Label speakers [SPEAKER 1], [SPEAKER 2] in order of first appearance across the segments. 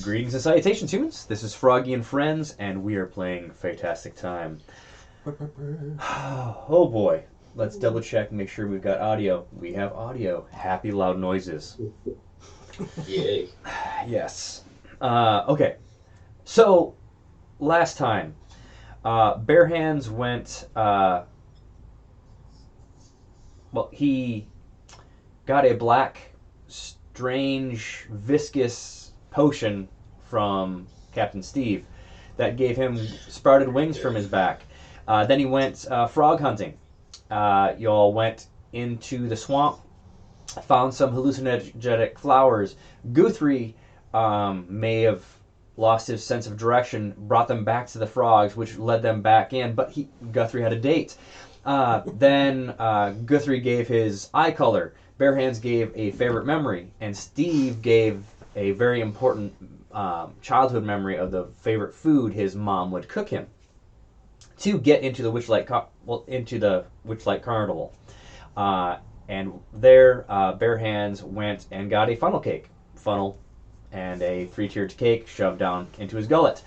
[SPEAKER 1] Greetings and salutations, humans. This is Froggy and Friends, and we are playing Feytastic Time. Oh boy. Let's double check and make sure we've got audio. We have audio. Happy loud noises.
[SPEAKER 2] Yay.
[SPEAKER 1] Yes. Okay. So, last time, Bare Hands went, he got a black, strange, viscous potion from Captain Steve that gave him sprouted wings from his back. Then he went frog hunting. Y'all went into the swamp, found some hallucinogenic flowers. Guthrie may have lost his sense of direction, brought them back to the frogs, which led them back in, but Guthrie had a date. Then Guthrie gave his eye color. Bare Hands gave a favorite memory, and Steve gave a very important childhood memory of the favorite food his mom would cook him to get into the Witchlight Carnival. And there, Bare Hands went and got a funnel and a 3-tiered cake shoved down into his gullet.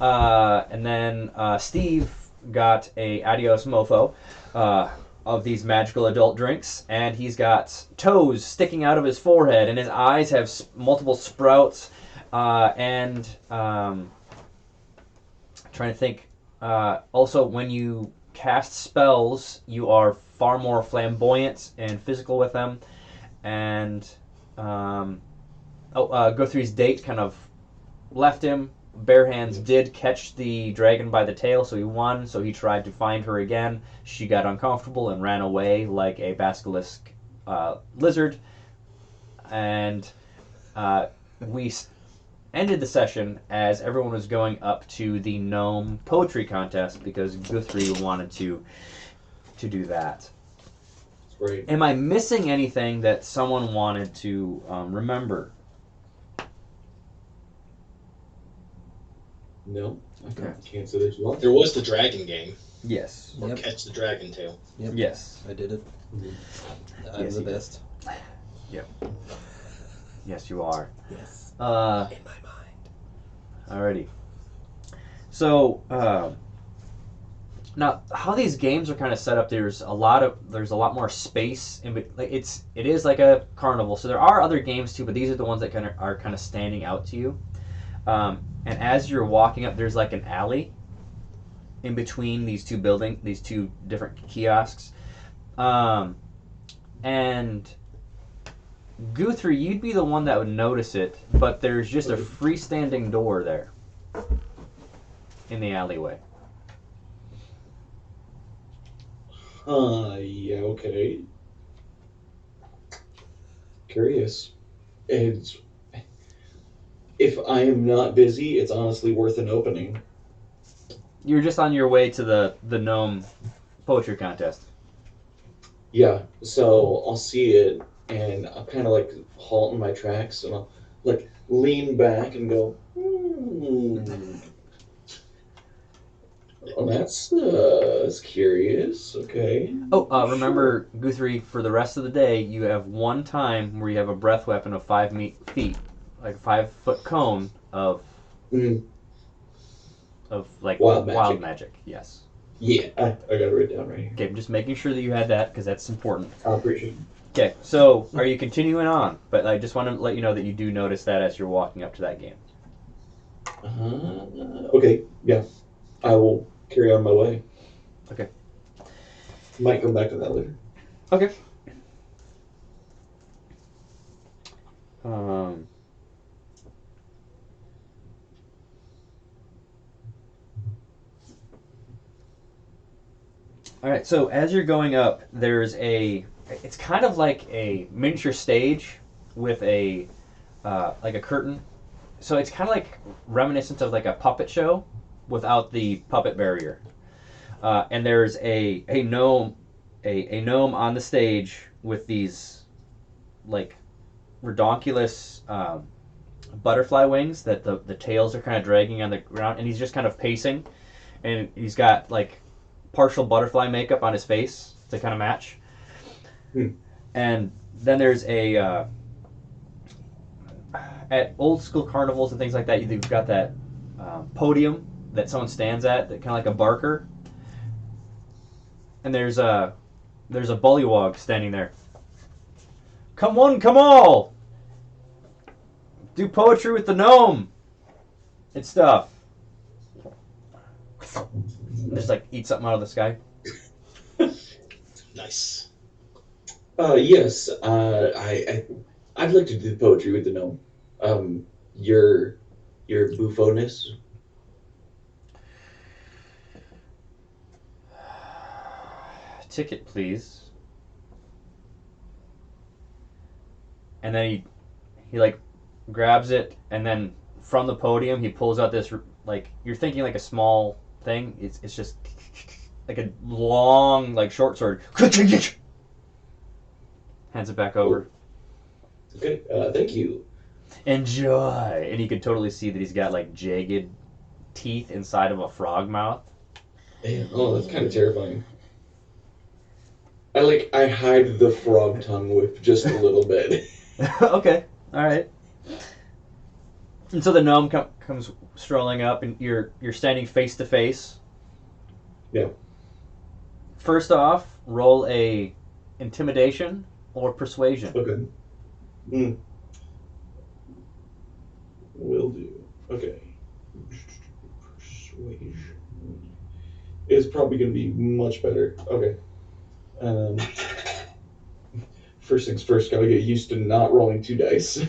[SPEAKER 1] And then Steve got a Adios Mofo of these magical adult drinks, and he's got toes sticking out of his forehead, and his eyes have multiple sprouts, and trying to think, also when you cast spells, you are far more flamboyant and physical with them, and Guthrie's date kind of left him. Bare Hands did catch the dragon by the tail, so he won, so he tried to find her again. She got uncomfortable and ran away like a basilisk lizard. And we ended the session as everyone was going up to the gnome poetry contest because Guthrie wanted to do that.
[SPEAKER 2] Great.
[SPEAKER 1] Am I missing anything that someone wanted to remember?
[SPEAKER 2] No,
[SPEAKER 1] Okay.
[SPEAKER 2] I can't say that you want.
[SPEAKER 3] There was the dragon game,
[SPEAKER 1] Yes.
[SPEAKER 3] or
[SPEAKER 4] Yep.
[SPEAKER 3] catch the dragon tail.
[SPEAKER 4] Yep.
[SPEAKER 1] Yes.
[SPEAKER 4] I did it. I'm
[SPEAKER 1] Yes,
[SPEAKER 4] the
[SPEAKER 1] you did.
[SPEAKER 4] best.
[SPEAKER 1] Yes, you are.
[SPEAKER 4] Yes.
[SPEAKER 1] Uh,
[SPEAKER 4] In my mind.
[SPEAKER 1] Alrighty. So, now how these games are kind of set up, there's a lot more space in it is like a carnival. So there are other games too, but these are the ones that are kind of standing out to you. And as you're walking up, there's like an alley in between these two different kiosks. And Guthrie, you'd be the one that would notice it, but there's just a freestanding door there in the alleyway.
[SPEAKER 2] Yeah, okay. Curious. And if I am not busy, it's honestly worth an opening.
[SPEAKER 1] You're just on your way to the gnome poetry contest.
[SPEAKER 2] Yeah, so I'll see it, and I'll kind of like halt in my tracks, and I'll like lean back and go, Oh, that's curious. Okay.
[SPEAKER 1] Oh, remember, Guthrie, for the rest of the day, you have one time where you have a breath weapon of 5 feet, like a 5-foot cone of like wild magic. Yes.
[SPEAKER 2] Yeah, I got it written down right here.
[SPEAKER 1] Okay, I'm just making sure that you had that because that's important.
[SPEAKER 2] I appreciate it.
[SPEAKER 1] Okay, so are you continuing on? But I just want to let you know that you do notice that as you're walking up to that game.
[SPEAKER 2] Okay, yeah. I will carry on my way.
[SPEAKER 1] Okay.
[SPEAKER 2] Might come back to that later.
[SPEAKER 1] Okay. All right, so as you're going up, it's kind of like a miniature stage with like a curtain. So it's kind of like reminiscent of like a puppet show without the puppet barrier. And there's a gnome on the stage with these like redonkulous butterfly wings that the tails are kind of dragging on the ground, and he's just kind of pacing, and he's got like partial butterfly makeup on his face to kind of match. And then there's a at old school carnivals and things like that, you've got that podium that someone stands at, that kind of like a barker, and there's a bullywog standing there. Come one, come all! Do poetry with the gnome! And stuff. Just like eat something out of the sky.
[SPEAKER 3] Nice.
[SPEAKER 2] Yes. I'd like to do poetry with the gnome. Your buffoness.
[SPEAKER 1] Ticket, please. And then he like grabs it, and then from the podium he pulls out this, like, you're thinking like a small thing. It's just like a long, like, short sword. Hands it back over.
[SPEAKER 2] Okay. Thank you.
[SPEAKER 1] Enjoy. And you can totally see that he's got like jagged teeth inside of a frog mouth.
[SPEAKER 2] Man, oh, that's kind of terrifying. I hide the frog tongue with just a little bit.
[SPEAKER 1] Okay, all right. And so the gnome comes strolling up, and you're standing face to face.
[SPEAKER 2] Yeah.
[SPEAKER 1] First off, roll a intimidation or persuasion.
[SPEAKER 2] Okay. Will do. Okay. Persuasion is probably going to be much better. Okay. First things first, gotta get used to not rolling 2 dice.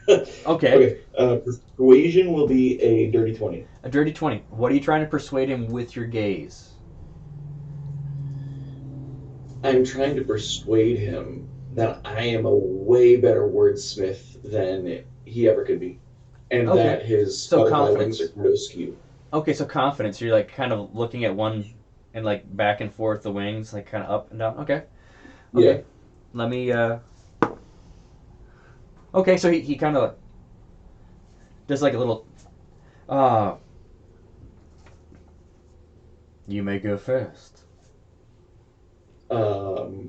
[SPEAKER 1] Okay.
[SPEAKER 2] Okay. Persuasion will be a dirty 20.
[SPEAKER 1] A dirty 20. What are you trying to persuade him with your gaze?
[SPEAKER 2] I'm trying to persuade him that I am a way better wordsmith than he ever could be. And
[SPEAKER 1] Okay.
[SPEAKER 2] that his
[SPEAKER 1] So
[SPEAKER 2] butterfly
[SPEAKER 1] confidence.
[SPEAKER 2] wings are kind of askew.
[SPEAKER 1] Okay, so confidence. You're like kind of looking at one and like back and forth the wings, like kind of up and down. Okay.
[SPEAKER 2] Yeah.
[SPEAKER 1] Let me. Okay, so he kind of does like a little. You may go first. So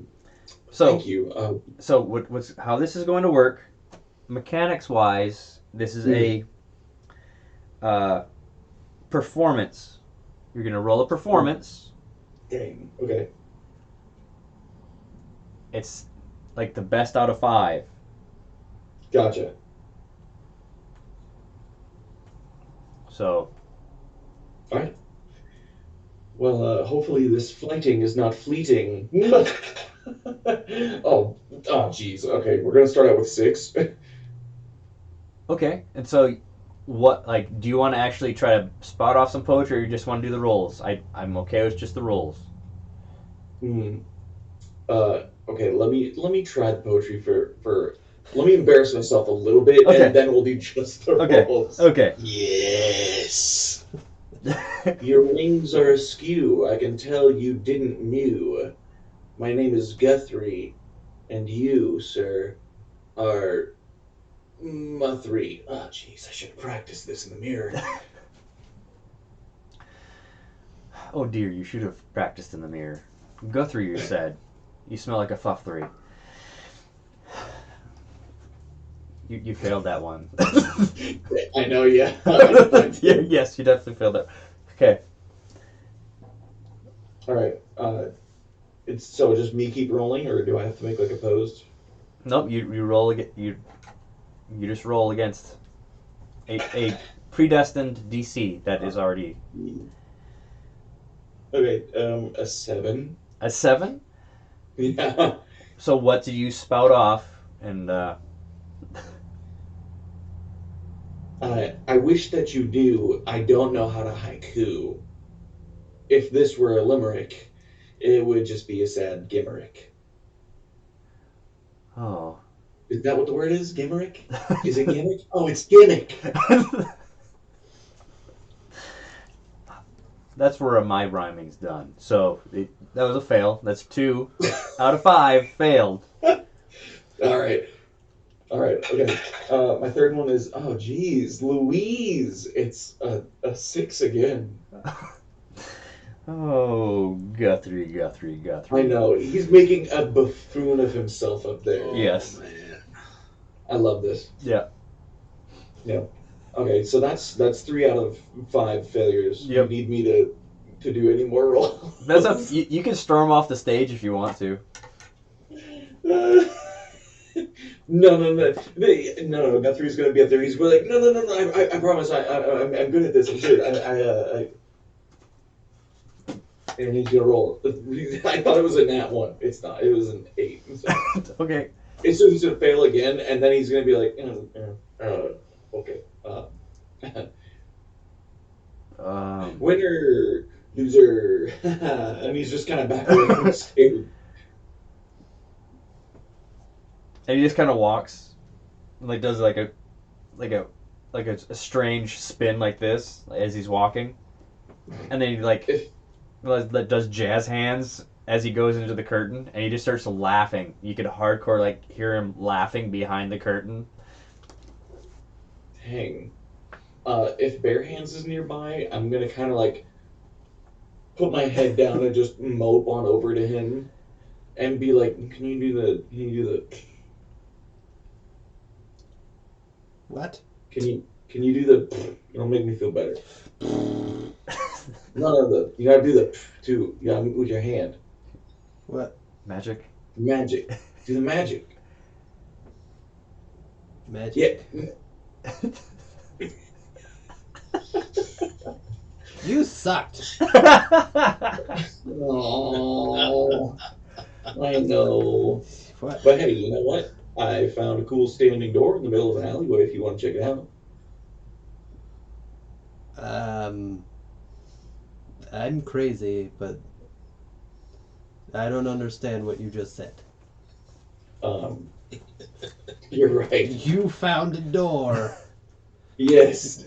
[SPEAKER 2] Thank you.
[SPEAKER 1] So what's how this is going to work? Mechanics wise, this is a performance. You're going to roll a performance.
[SPEAKER 2] Dang. Okay.
[SPEAKER 1] It's like the best out of 5.
[SPEAKER 2] Gotcha.
[SPEAKER 1] So.
[SPEAKER 2] All right. Well, hopefully this flighting is not fleeting. oh, jeez. Okay, we're gonna start out with 6.
[SPEAKER 1] Okay, and so what, like, do you want to actually try to spot off some poetry, or you just want to do the rolls? I'm okay with just the rolls.
[SPEAKER 2] Okay, let me try the poetry for let me embarrass myself a little bit,
[SPEAKER 1] Okay.
[SPEAKER 2] and then we'll do just the
[SPEAKER 1] Okay.
[SPEAKER 2] rolls.
[SPEAKER 1] Okay.
[SPEAKER 3] Yes.
[SPEAKER 2] Your wings are askew. I can tell you didn't knew. My name is Guthrie, and you, sir, are Muthrie. Oh, jeez, I should practice this in the mirror.
[SPEAKER 1] Oh dear, you should have practiced in the mirror. Guthrie, you said. You smell like a fuff-3. You failed that one.
[SPEAKER 2] I know, yeah.
[SPEAKER 1] Yeah. Yes, you definitely failed that. Okay.
[SPEAKER 2] All right. It's so just me keep rolling, or do I have to make like a pose?
[SPEAKER 1] Nope. You roll against you just roll against a predestined DC that is already
[SPEAKER 2] Okay. A 7.
[SPEAKER 1] a 7.
[SPEAKER 2] Yeah.
[SPEAKER 1] So what do you spout off? And
[SPEAKER 2] I wish that you knew I don't know how to haiku. If this were a limerick, it would just be a sad gimmick.
[SPEAKER 1] oh.
[SPEAKER 2] Is that what the word is? Gimmick? Is it gimmick? Oh, it's gimmick.
[SPEAKER 1] That's where my rhyming's done. So that was a fail. That's 2 out of 5 failed.
[SPEAKER 2] All right. Okay. My third one is, oh, geez, Louise. It's a 6 again.
[SPEAKER 1] Oh, Guthrie.
[SPEAKER 2] I know. He's making a buffoon of himself up there.
[SPEAKER 1] Yes.
[SPEAKER 3] Oh, man.
[SPEAKER 2] I love this.
[SPEAKER 1] Yeah.
[SPEAKER 2] Yeah. Okay, so that's 3 out of 5 failures. You
[SPEAKER 1] Yep.
[SPEAKER 2] need me to do any more rolls?
[SPEAKER 1] That's up. You can storm off the stage if you want to.
[SPEAKER 2] No, no, no, no. Guthrie's gonna be up there. He's like, no, no, no, no. I promise. I'm good at this. I'm good. And he's gonna roll. I thought it was a nat 1. It's not. It was an 8. So,
[SPEAKER 1] Okay.
[SPEAKER 2] so he's gonna fail again, and then he's gonna be like, okay, winner, loser, and he's just kind of back away from the stage.
[SPEAKER 1] And he just kind of walks, like does like a a strange spin like this as he's walking, and then he does jazz hands as he goes into the curtain, and he just starts laughing. You could hardcore like hear him laughing behind the curtain.
[SPEAKER 2] Dang. If Bare Hands is nearby, I'm gonna kind of like put my head down and just mope on over to him and be like, can you do the it'll make me feel better. No, you gotta do the too. You gotta with your hand.
[SPEAKER 4] What?
[SPEAKER 1] Magic.
[SPEAKER 2] Magic. Do the magic.
[SPEAKER 4] Magic?
[SPEAKER 2] Yeah.
[SPEAKER 4] You sucked.
[SPEAKER 2] Oh, I know.
[SPEAKER 4] What?
[SPEAKER 2] But hey, you know what? I found a cool standing door in the middle of an alleyway if you want to check it out.
[SPEAKER 4] I'm crazy, but I don't understand what you just said.
[SPEAKER 2] Um, you're right.
[SPEAKER 4] You found a door.
[SPEAKER 2] Yes.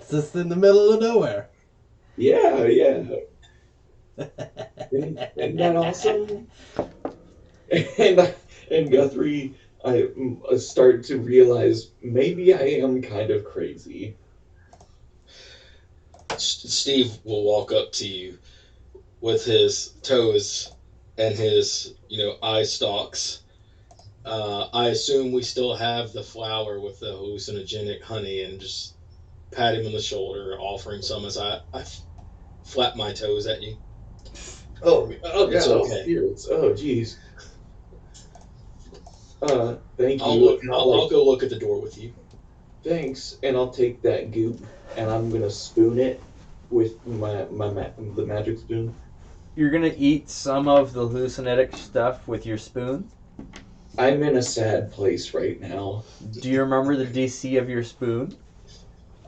[SPEAKER 4] It's just in the middle of nowhere.
[SPEAKER 2] Yeah. Isn't that awesome? And Guthrie, I start to realize maybe I am kind of crazy.
[SPEAKER 3] Steve will walk up to you with his toes and his, eye stalks. I assume we still have the flower with the hallucinogenic honey, and just pat him on the shoulder, offering some as I flap my toes at you.
[SPEAKER 2] Oh,
[SPEAKER 3] It's
[SPEAKER 2] God,
[SPEAKER 3] okay.
[SPEAKER 2] Oh, jeez. Thank you.
[SPEAKER 3] I'll go look at the door with you.
[SPEAKER 2] Thanks, and I'll take that goop and I'm gonna spoon it with the magic spoon.
[SPEAKER 1] You're gonna eat some of the hallucinogenic stuff with your spoon.
[SPEAKER 2] I'm in a sad place right now.
[SPEAKER 1] Do you remember the DC of your spoon?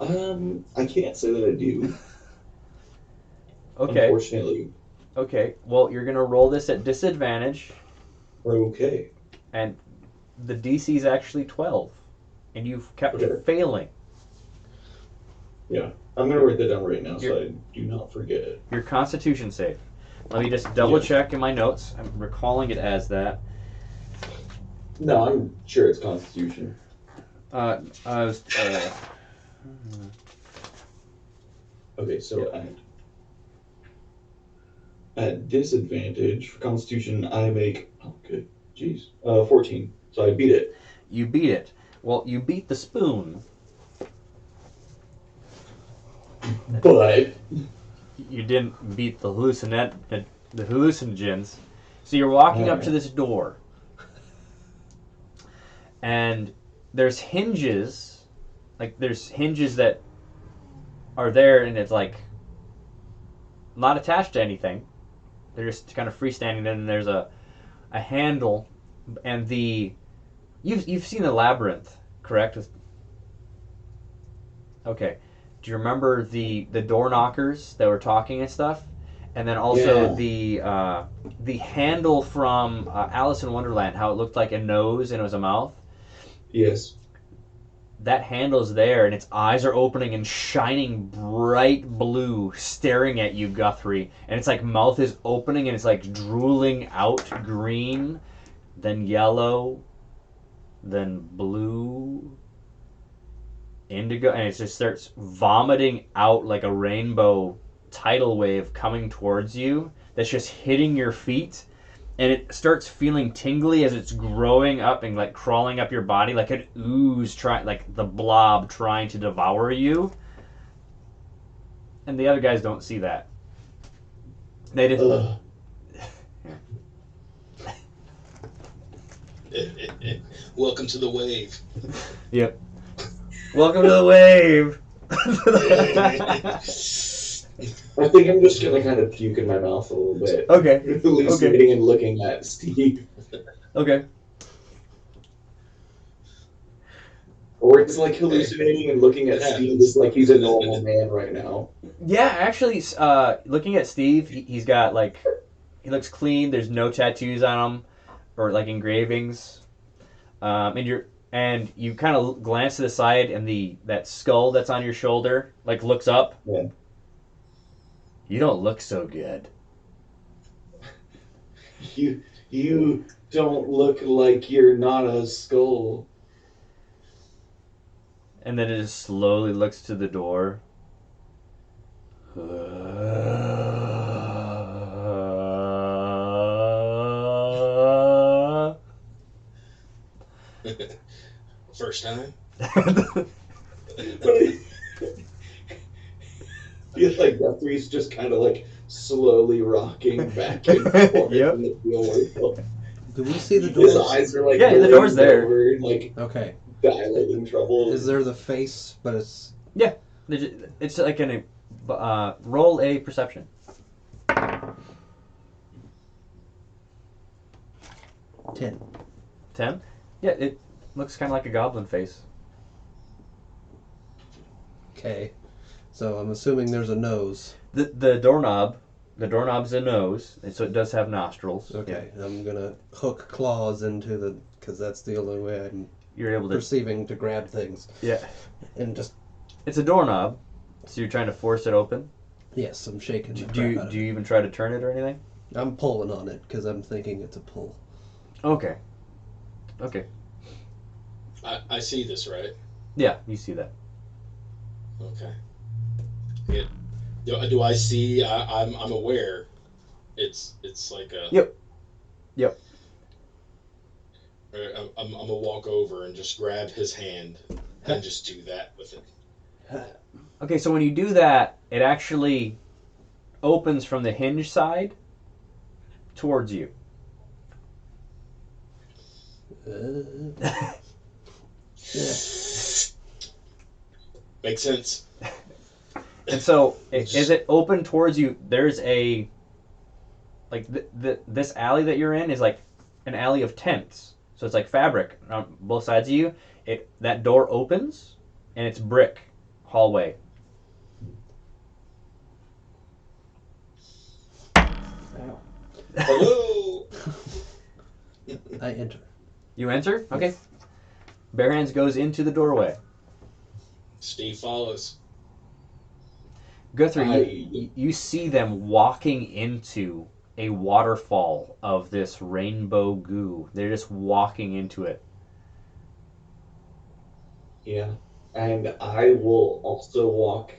[SPEAKER 2] I can't say that I do.
[SPEAKER 1] Okay.
[SPEAKER 2] Unfortunately.
[SPEAKER 1] Okay. Well, you're gonna roll this at disadvantage,
[SPEAKER 2] Okay.
[SPEAKER 1] and the DC is actually 12, and you've kept
[SPEAKER 2] Okay.
[SPEAKER 1] failing.
[SPEAKER 2] Yeah. I'm gonna write that down right now so I do not forget it.
[SPEAKER 1] Your Constitution save. Let me just double check in my notes. I'm recalling it as that.
[SPEAKER 2] No, I'm sure it's Constitution.
[SPEAKER 1] I was,
[SPEAKER 2] Okay, so at disadvantage for Constitution, I make 14. So I beat it.
[SPEAKER 1] You beat it. Well, you beat the spoon.
[SPEAKER 2] But
[SPEAKER 1] You didn't beat the hallucinogens. So you're walking up to this door, and there's hinges that are there, and it's like not attached to anything. They're just kind of freestanding. Then there's a handle, and you've seen the labyrinth, correct? Okay. Do you remember the door knockers that were talking and stuff? And then also the handle from Alice in Wonderland, how it looked like a nose and it was a mouth.
[SPEAKER 2] yes.
[SPEAKER 1] That handle's there, and its eyes are opening and shining bright blue, staring at you, Guthrie. And it's like mouth is opening, and it's like drooling out green, then yellow, then blue, indigo, and it just starts vomiting out like a rainbow tidal wave coming towards you that's just hitting your feet, and it starts feeling tingly as it's growing up and like crawling up your body, like an ooze, like the blob trying to devour you. And the other guys don't see that. They just.
[SPEAKER 3] Welcome to the wave.
[SPEAKER 1] Yep. Welcome to the wave.
[SPEAKER 2] I think I'm just gonna kind of puke in my mouth a little bit.
[SPEAKER 1] Okay.
[SPEAKER 2] Hallucinating and looking at Steve.
[SPEAKER 1] Okay.
[SPEAKER 2] Or it's like hallucinating and looking at Steve just like he's a normal man right now.
[SPEAKER 1] Yeah, actually, looking at Steve, he's got like, he looks clean. There's no tattoos on him, or like engravings. And you kind of glance to the side, and that skull that's on your shoulder like looks up.
[SPEAKER 2] Yeah.
[SPEAKER 1] You don't look so good.
[SPEAKER 2] You don't look like you're not a skull.
[SPEAKER 1] And then it just slowly looks to the door.
[SPEAKER 3] First time?
[SPEAKER 2] Feel like Guthrie's just kind of like slowly rocking back and forth
[SPEAKER 1] Yep.
[SPEAKER 2] in the field.
[SPEAKER 4] Do we see the
[SPEAKER 2] His
[SPEAKER 4] doors?
[SPEAKER 2] eyes are like
[SPEAKER 1] Yeah, the door's there.
[SPEAKER 2] over, like
[SPEAKER 4] Okay.
[SPEAKER 2] dilating trouble.
[SPEAKER 4] Is there the face, but it's...
[SPEAKER 1] It's like roll a perception.
[SPEAKER 4] 10.
[SPEAKER 1] 10? Yeah, it looks kind of like a goblin face.
[SPEAKER 4] Okay. So I'm assuming there's a nose.
[SPEAKER 1] The doorknob's a nose, and so it does have nostrils.
[SPEAKER 4] Okay. I'm gonna hook claws into the... Because that's the only way I'm
[SPEAKER 1] You're able to.
[SPEAKER 4] perceiving to grab things.
[SPEAKER 1] Yeah.
[SPEAKER 4] And just...
[SPEAKER 1] It's a doorknob, so you're trying to force it open.
[SPEAKER 4] Yes, I'm shaking the
[SPEAKER 1] Do
[SPEAKER 4] crap
[SPEAKER 1] you
[SPEAKER 4] out of
[SPEAKER 1] do you
[SPEAKER 4] it.
[SPEAKER 1] even try to turn it or anything?
[SPEAKER 4] I'm pulling on it, because I'm thinking it's a pull.
[SPEAKER 1] Okay. Okay.
[SPEAKER 3] I see this, right?
[SPEAKER 1] Yeah, you see that.
[SPEAKER 3] Okay. Do I see? I'm aware. It's like a.
[SPEAKER 1] Yep.
[SPEAKER 3] I'm gonna walk over and just grab his hand and just do that with it.
[SPEAKER 1] Okay, so when you do that, it actually opens from the hinge side towards you.
[SPEAKER 4] Yeah.
[SPEAKER 3] Makes sense.
[SPEAKER 1] And so, as it open towards you, there's a like this alley that you're in is like an alley of tents. So it's like fabric on both sides of you. That door opens, and it's brick hallway.
[SPEAKER 3] Hello.
[SPEAKER 4] I enter.
[SPEAKER 1] You enter. Okay. Bare Hands goes into the doorway.
[SPEAKER 3] Steve follows.
[SPEAKER 1] Guthrie, you see them walking into a waterfall of this rainbow goo. They're just walking into it.
[SPEAKER 2] Yeah, and I will also walk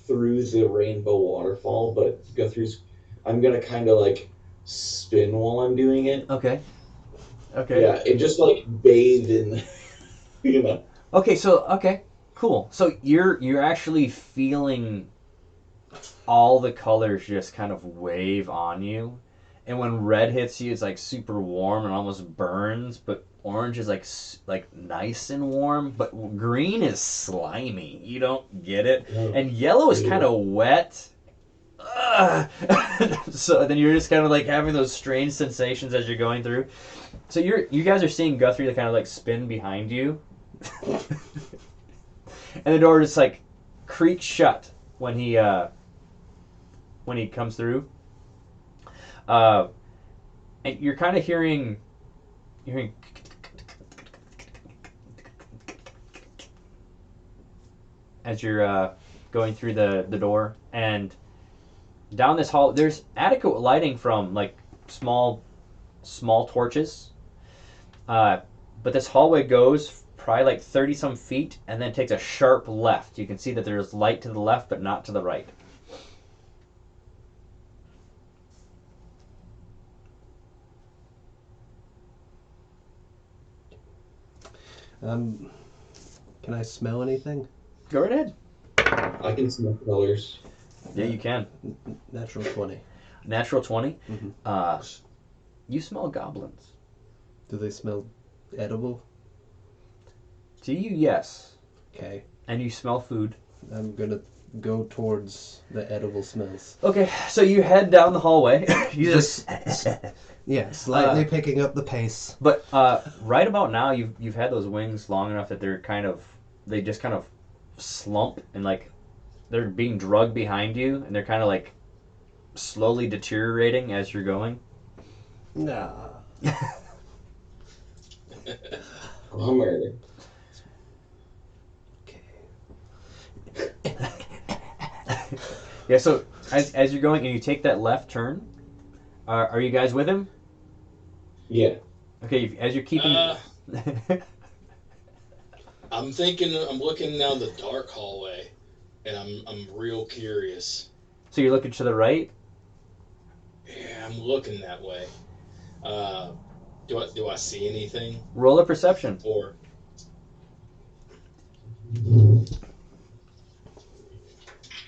[SPEAKER 2] through the rainbow waterfall, but I'm gonna kind of like spin while I'm doing it.
[SPEAKER 1] Okay. Okay.
[SPEAKER 2] Yeah, and just like bathe in,
[SPEAKER 1] Okay, cool. So you're actually feeling all the colors just kind of wave on you, and when red hits you, it's like super warm and almost burns. But orange is like nice and warm, but green is slimy. You don't get it, and yellow is kind of wet. Ugh. So then you're just kind of like having those strange sensations as you're going through. So you guys are seeing Guthrie to kind of like spin behind you. And the door just like creaks shut when he comes through. And you're kind of hearing as you're going through the door, and down this hall there's adequate lighting from like small torches. But this hallway goes probably like 30 some feet and then takes a sharp left. You can see that there's light to the left but not to the right.
[SPEAKER 4] Can I smell anything?
[SPEAKER 1] Go right ahead.
[SPEAKER 2] I can smell colors.
[SPEAKER 1] Yeah, you can.
[SPEAKER 4] Natural 20.
[SPEAKER 1] Natural 20.
[SPEAKER 4] Mm-hmm.
[SPEAKER 1] You smell goblins.
[SPEAKER 4] Do they smell edible?
[SPEAKER 1] To you, yes.
[SPEAKER 4] Okay.
[SPEAKER 1] And you smell food.
[SPEAKER 4] I'm gonna go towards the edible smells.
[SPEAKER 1] Okay, so you head down the hallway. You just
[SPEAKER 4] Yeah, slightly picking up the pace.
[SPEAKER 1] But right about now, you've had those wings long enough that they just kind of slump and like they're being drugged behind you, and they're kind of like slowly deteriorating as you're going.
[SPEAKER 4] Nah.
[SPEAKER 2] Bummer.
[SPEAKER 1] Yeah. So as you're going and you take that left turn, are you guys with him?
[SPEAKER 2] Yeah.
[SPEAKER 1] Okay. As you're keeping.
[SPEAKER 3] I'm thinking. I'm looking down the dark hallway, and I'm real curious.
[SPEAKER 1] So you're looking to the right.
[SPEAKER 3] Yeah, I'm looking that way. Do I see anything?
[SPEAKER 1] Roll a perception.
[SPEAKER 3] Or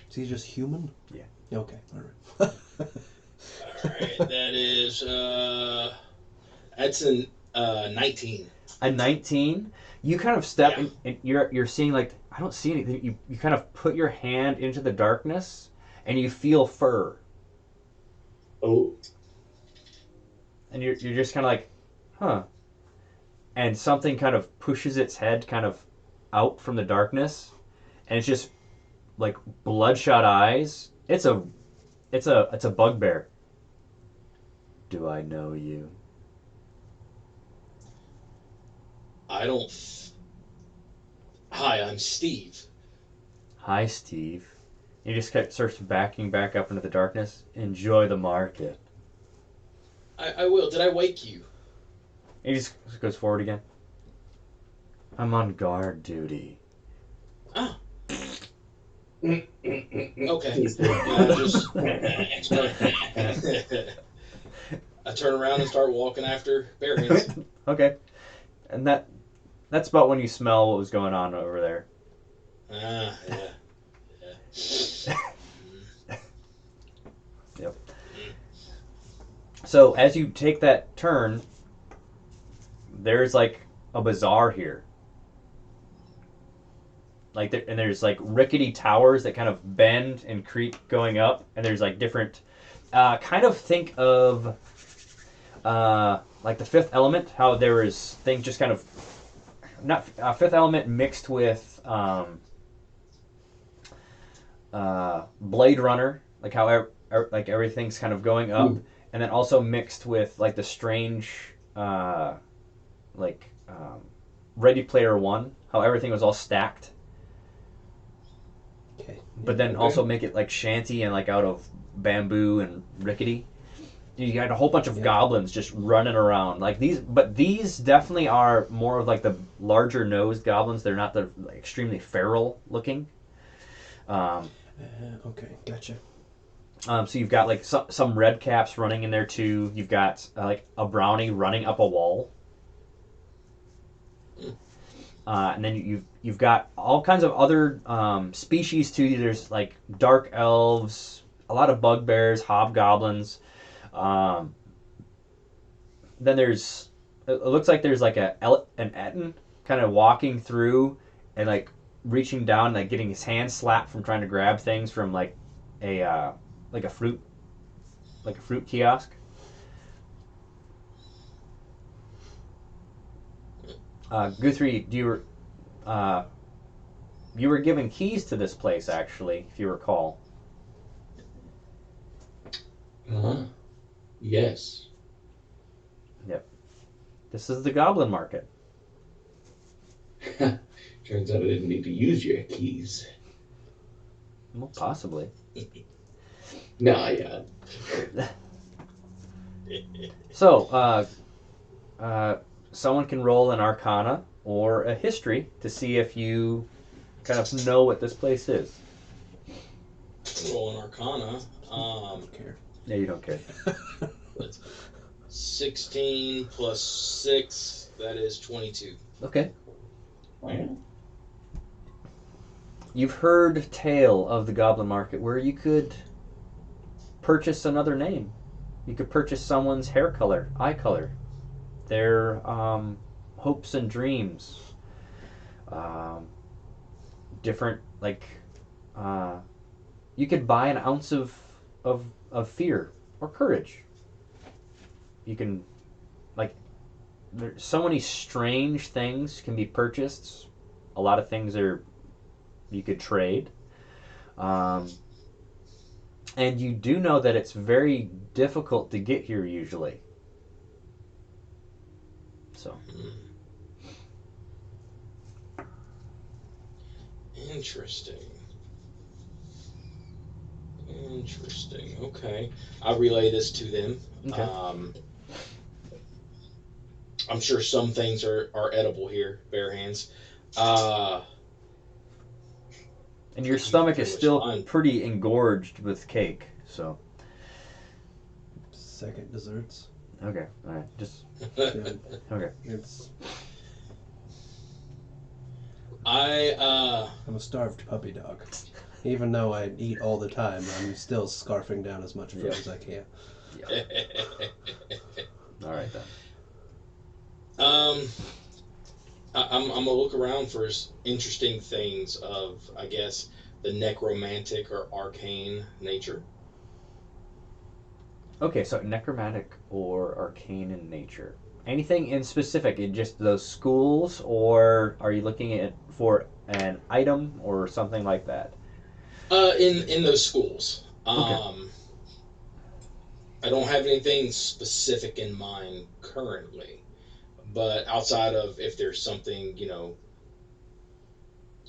[SPEAKER 4] Is he just human?
[SPEAKER 1] Yeah.
[SPEAKER 4] Okay, alright.
[SPEAKER 3] alright, that is that's an 19.
[SPEAKER 1] A 19. You kind of step
[SPEAKER 3] Yeah.
[SPEAKER 1] and you're seeing like I don't see anything. You kind of put your hand into the darkness and you feel fur.
[SPEAKER 2] Oh.
[SPEAKER 1] And you're just kind of like, huh. And something kind of pushes its head kind of out from the darkness, and it's just like bloodshot eyes. It's a bugbear. Do I know you?
[SPEAKER 3] I don't. Hi, I'm Steve.
[SPEAKER 1] Hi, Steve. He just starts backing back up into the darkness. Enjoy the market.
[SPEAKER 3] I will. Did I wake you?
[SPEAKER 1] He just goes forward again. I'm on guard duty.
[SPEAKER 3] Ah. Okay. I turn around and start walking after Bear Hands.
[SPEAKER 1] Okay. And that's about when you smell what was going on over there.
[SPEAKER 3] Ah, yeah.
[SPEAKER 1] Yep. So as you take that turn, there's like a bazaar here. And there's like rickety towers that kind of bend and creak going up, and there's like different. Kind of think of like the Fifth Element, how there is things just kind of not Fifth Element mixed with Blade Runner, like how like everything's kind of going up, and then also mixed with like the strange Ready Player One, how everything was all stacked.
[SPEAKER 4] Okay.
[SPEAKER 1] But then also make it like shanty and like out of bamboo and rickety. You got a whole bunch of goblins just running around like these, but these definitely are more of like the larger nosed goblins. They're not the like, extremely feral looking.
[SPEAKER 4] Okay, gotcha.
[SPEAKER 1] So you've got like some red caps running in there too. You've got like a brownie running up a wall. And then you've got all kinds of other species too. There's like dark elves, a lot of bugbears, hobgoblins. Then there's it looks like there's like an Etten kind of walking through and like reaching down, like getting his hand slapped from trying to grab things from like a fruit kiosk. Guthrie, you were given keys to this place, actually, if you recall.
[SPEAKER 2] Yes.
[SPEAKER 1] Yep. This is the Goblin Market.
[SPEAKER 2] Turns out I didn't need to use your keys.
[SPEAKER 1] Well, possibly.
[SPEAKER 2] Nah, yeah.
[SPEAKER 1] So, someone can roll an Arcana or a History to see if you kind of know what this place is.
[SPEAKER 3] Roll an Arcana.
[SPEAKER 4] Don't care.
[SPEAKER 1] Yeah, you don't care.
[SPEAKER 3] 16 plus 6, that is 22.
[SPEAKER 1] Okay.
[SPEAKER 2] Oh, yeah.
[SPEAKER 1] You've heard tale of the Goblin Market where you could purchase another name. You could purchase someone's hair color, eye color, their hopes and dreams, um, different like you could buy an ounce of fear or courage. You can like there's so many strange things can be purchased. A lot of things are you could trade. Um, and you do know that it's very difficult to get here usually. So
[SPEAKER 3] Interesting. Interesting. Okay. I'll relay this to them.
[SPEAKER 1] okay.
[SPEAKER 3] I'm sure some things are edible here, bare hands. Uh,
[SPEAKER 1] And your
[SPEAKER 3] you can
[SPEAKER 1] stomach is
[SPEAKER 3] pretty much
[SPEAKER 1] still
[SPEAKER 3] find.
[SPEAKER 1] pretty engorged with cake. So
[SPEAKER 4] Second desserts.
[SPEAKER 1] okay, all right, just
[SPEAKER 4] Yeah,
[SPEAKER 1] okay.
[SPEAKER 4] it's
[SPEAKER 3] I
[SPEAKER 4] I'm a starved puppy dog. Even though I eat all the time, I'm still scarfing down as much food
[SPEAKER 1] Yeah.
[SPEAKER 4] as I can.
[SPEAKER 1] All right then.
[SPEAKER 3] um I'm gonna look around for interesting things of, I guess, the necromantic or arcane nature.
[SPEAKER 1] Okay, so necromantic or arcane in nature. Anything in specific in just those schools, or are you looking at for an item or something like that?
[SPEAKER 3] In those schools.
[SPEAKER 1] Okay.
[SPEAKER 3] I don't have anything specific in mind currently, but outside of if there's something,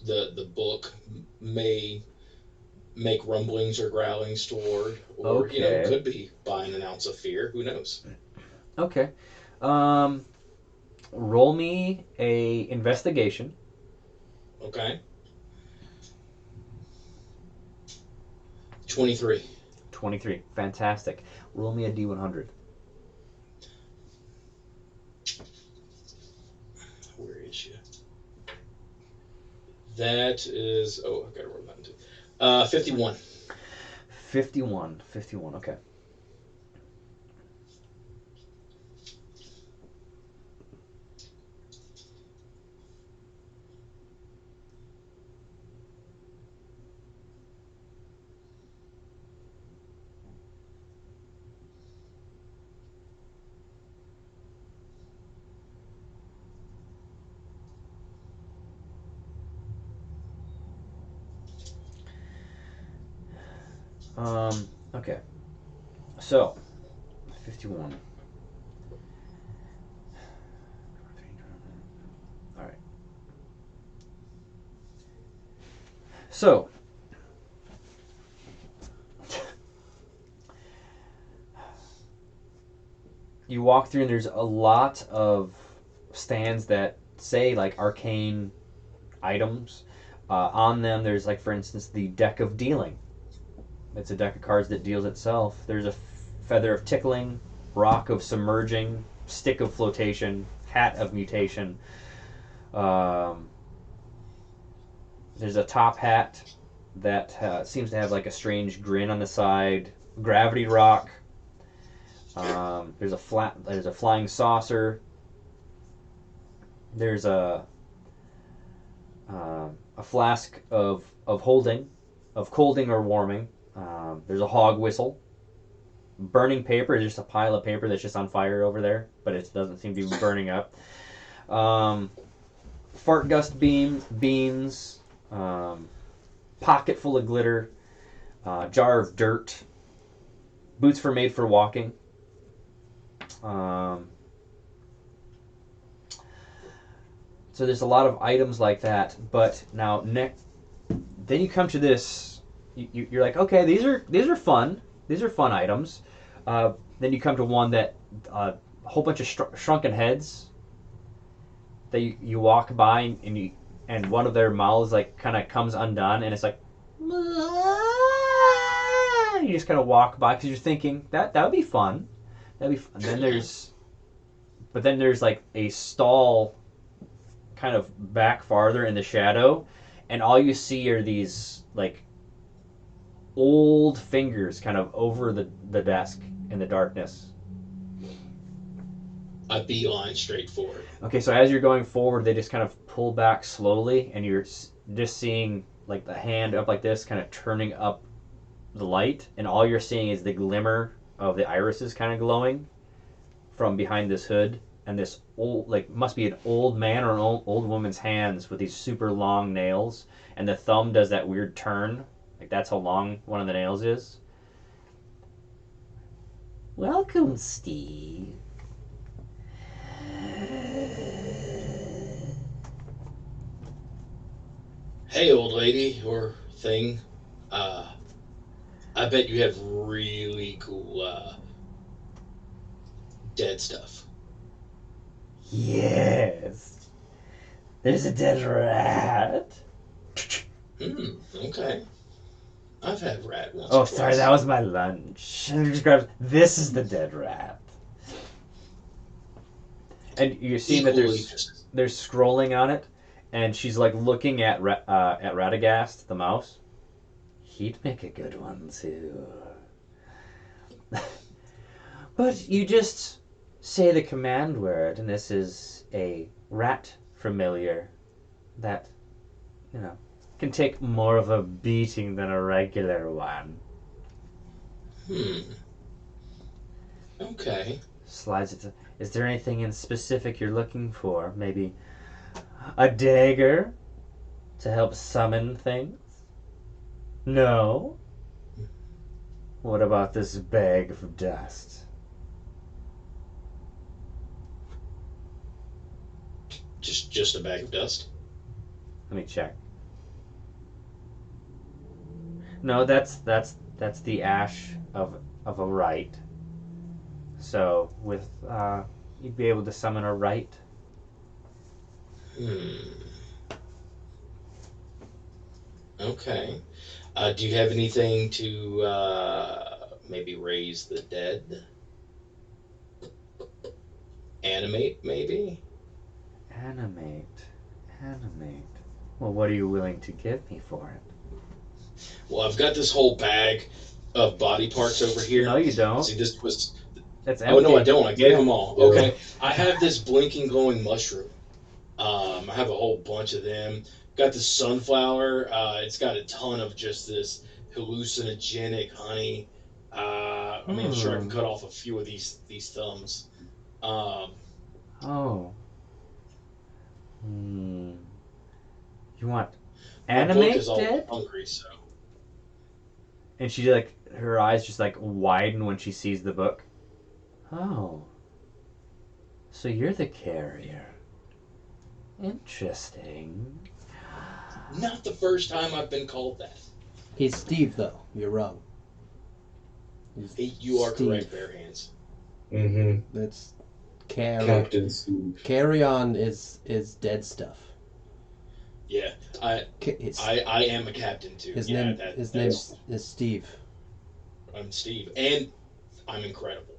[SPEAKER 3] the book may make rumblings or growlings toward, or
[SPEAKER 1] Okay.
[SPEAKER 3] could be buying an ounce of fear. Who knows?
[SPEAKER 1] Okay. Um, roll me a investigation.
[SPEAKER 3] Okay, 23.
[SPEAKER 1] 23. Fantastic. Roll me a D100.
[SPEAKER 3] Where is she? That is. Oh, I gotta roll that too. 51.
[SPEAKER 1] 51. 51. Okay. Okay. So, 51. All right. So, you walk through and there's a lot of stands that say like arcane items. On them, there's like, for instance, the deck of dealing. It's a deck of cards that deals itself. There's a feather of tickling, rock of submerging, stick of flotation, hat of mutation. Um, there's a top hat that seems to have like a strange grin on the side. Gravity rock. There's a flying saucer. There's a flask of holding, of colding or warming. There's a hog whistle. Burning paper is just a pile of paper that's just on fire over there, but it doesn't seem to be burning up. Fart gust beans, pocket full of glitter, jar of dirt, boots for made for walking. So there's a lot of items like that, but now then you come to this. You're like, okay, these are fun. These are fun items. Then you come to one that a whole bunch of shrunken heads that you walk by and one of their mouths like kind of comes undone and it's like you just kind of walk by because you're thinking that would be fun. That'd be fun. Then there's like a stall kind of back farther in the shadow, and all you see are these like old fingers kind of over the desk in the darkness.
[SPEAKER 3] I beeline straight for it.
[SPEAKER 1] Okay, so as you're going forward, they just kind of pull back slowly, and you're just seeing like the hand up like this, kind of turning up the light, and all you're seeing is the glimmer of the irises kind of glowing from behind this hood, and this old, like, must be an old man or an old woman's hands with these super long nails, and the thumb does that weird turn, like that's how long one of the nails is. Welcome, Steve.
[SPEAKER 3] Hey, old lady or thing. I bet you have really cool dead stuff.
[SPEAKER 1] Yes. There's a dead rat.
[SPEAKER 3] Okay. I've had rat once.
[SPEAKER 1] Oh,
[SPEAKER 3] or
[SPEAKER 1] sorry,
[SPEAKER 3] twice.
[SPEAKER 1] that was my lunch. And he just grabs, this is the dead rat. And you're seeing that
[SPEAKER 3] Equally
[SPEAKER 1] there's scrolling on it, and she's like looking at Radagast, the mouse. He'd make a good one too. But you just say the command word, and this is a rat familiar that, you know, can take more of a beating than a regular one.
[SPEAKER 3] Okay.
[SPEAKER 1] Slides it to, is there anything in specific you're looking for? Maybe a dagger to help summon things? No? What about this bag of dust?
[SPEAKER 3] Just a bag of dust.
[SPEAKER 1] Let me check. No, that's the ash of a right. So with you'd be able to summon a right.
[SPEAKER 3] Okay. Do you have anything to maybe raise the dead? Animate, maybe?
[SPEAKER 1] Animate. Well, what are you willing to give me for it?
[SPEAKER 3] Well, I've got this whole bag of body parts over here.
[SPEAKER 1] No, you don't.
[SPEAKER 3] See, this was...
[SPEAKER 1] That's empty.
[SPEAKER 3] Oh, no, I don't. I gave them all.
[SPEAKER 2] Yeah.
[SPEAKER 3] Okay. I have this blinking glowing mushroom. I have a whole bunch of them. Got this sunflower. It's got a ton of just this hallucinogenic honey. I mean, I'm sure I can cut off a few of these thumbs.
[SPEAKER 1] Oh. You want
[SPEAKER 3] My book
[SPEAKER 1] animate
[SPEAKER 3] is all
[SPEAKER 1] dead?
[SPEAKER 3] hungry, so...
[SPEAKER 1] And she like her eyes just like widen when she sees the book. Oh. So you're the carrier. Interesting.
[SPEAKER 3] Not the first time I've been called that.
[SPEAKER 4] He's Steve, though. You're wrong.
[SPEAKER 3] You are
[SPEAKER 4] Steve.
[SPEAKER 3] correct, Bare Hands.
[SPEAKER 2] Mm-hmm.
[SPEAKER 4] That's carry.
[SPEAKER 2] Captain Steve.
[SPEAKER 4] Carry on is dead stuff.
[SPEAKER 3] Yeah, I am a captain too.
[SPEAKER 4] His
[SPEAKER 3] Yeah,
[SPEAKER 4] name
[SPEAKER 3] that's-
[SPEAKER 4] is Steve.
[SPEAKER 3] I'm Steve, and I'm incredible.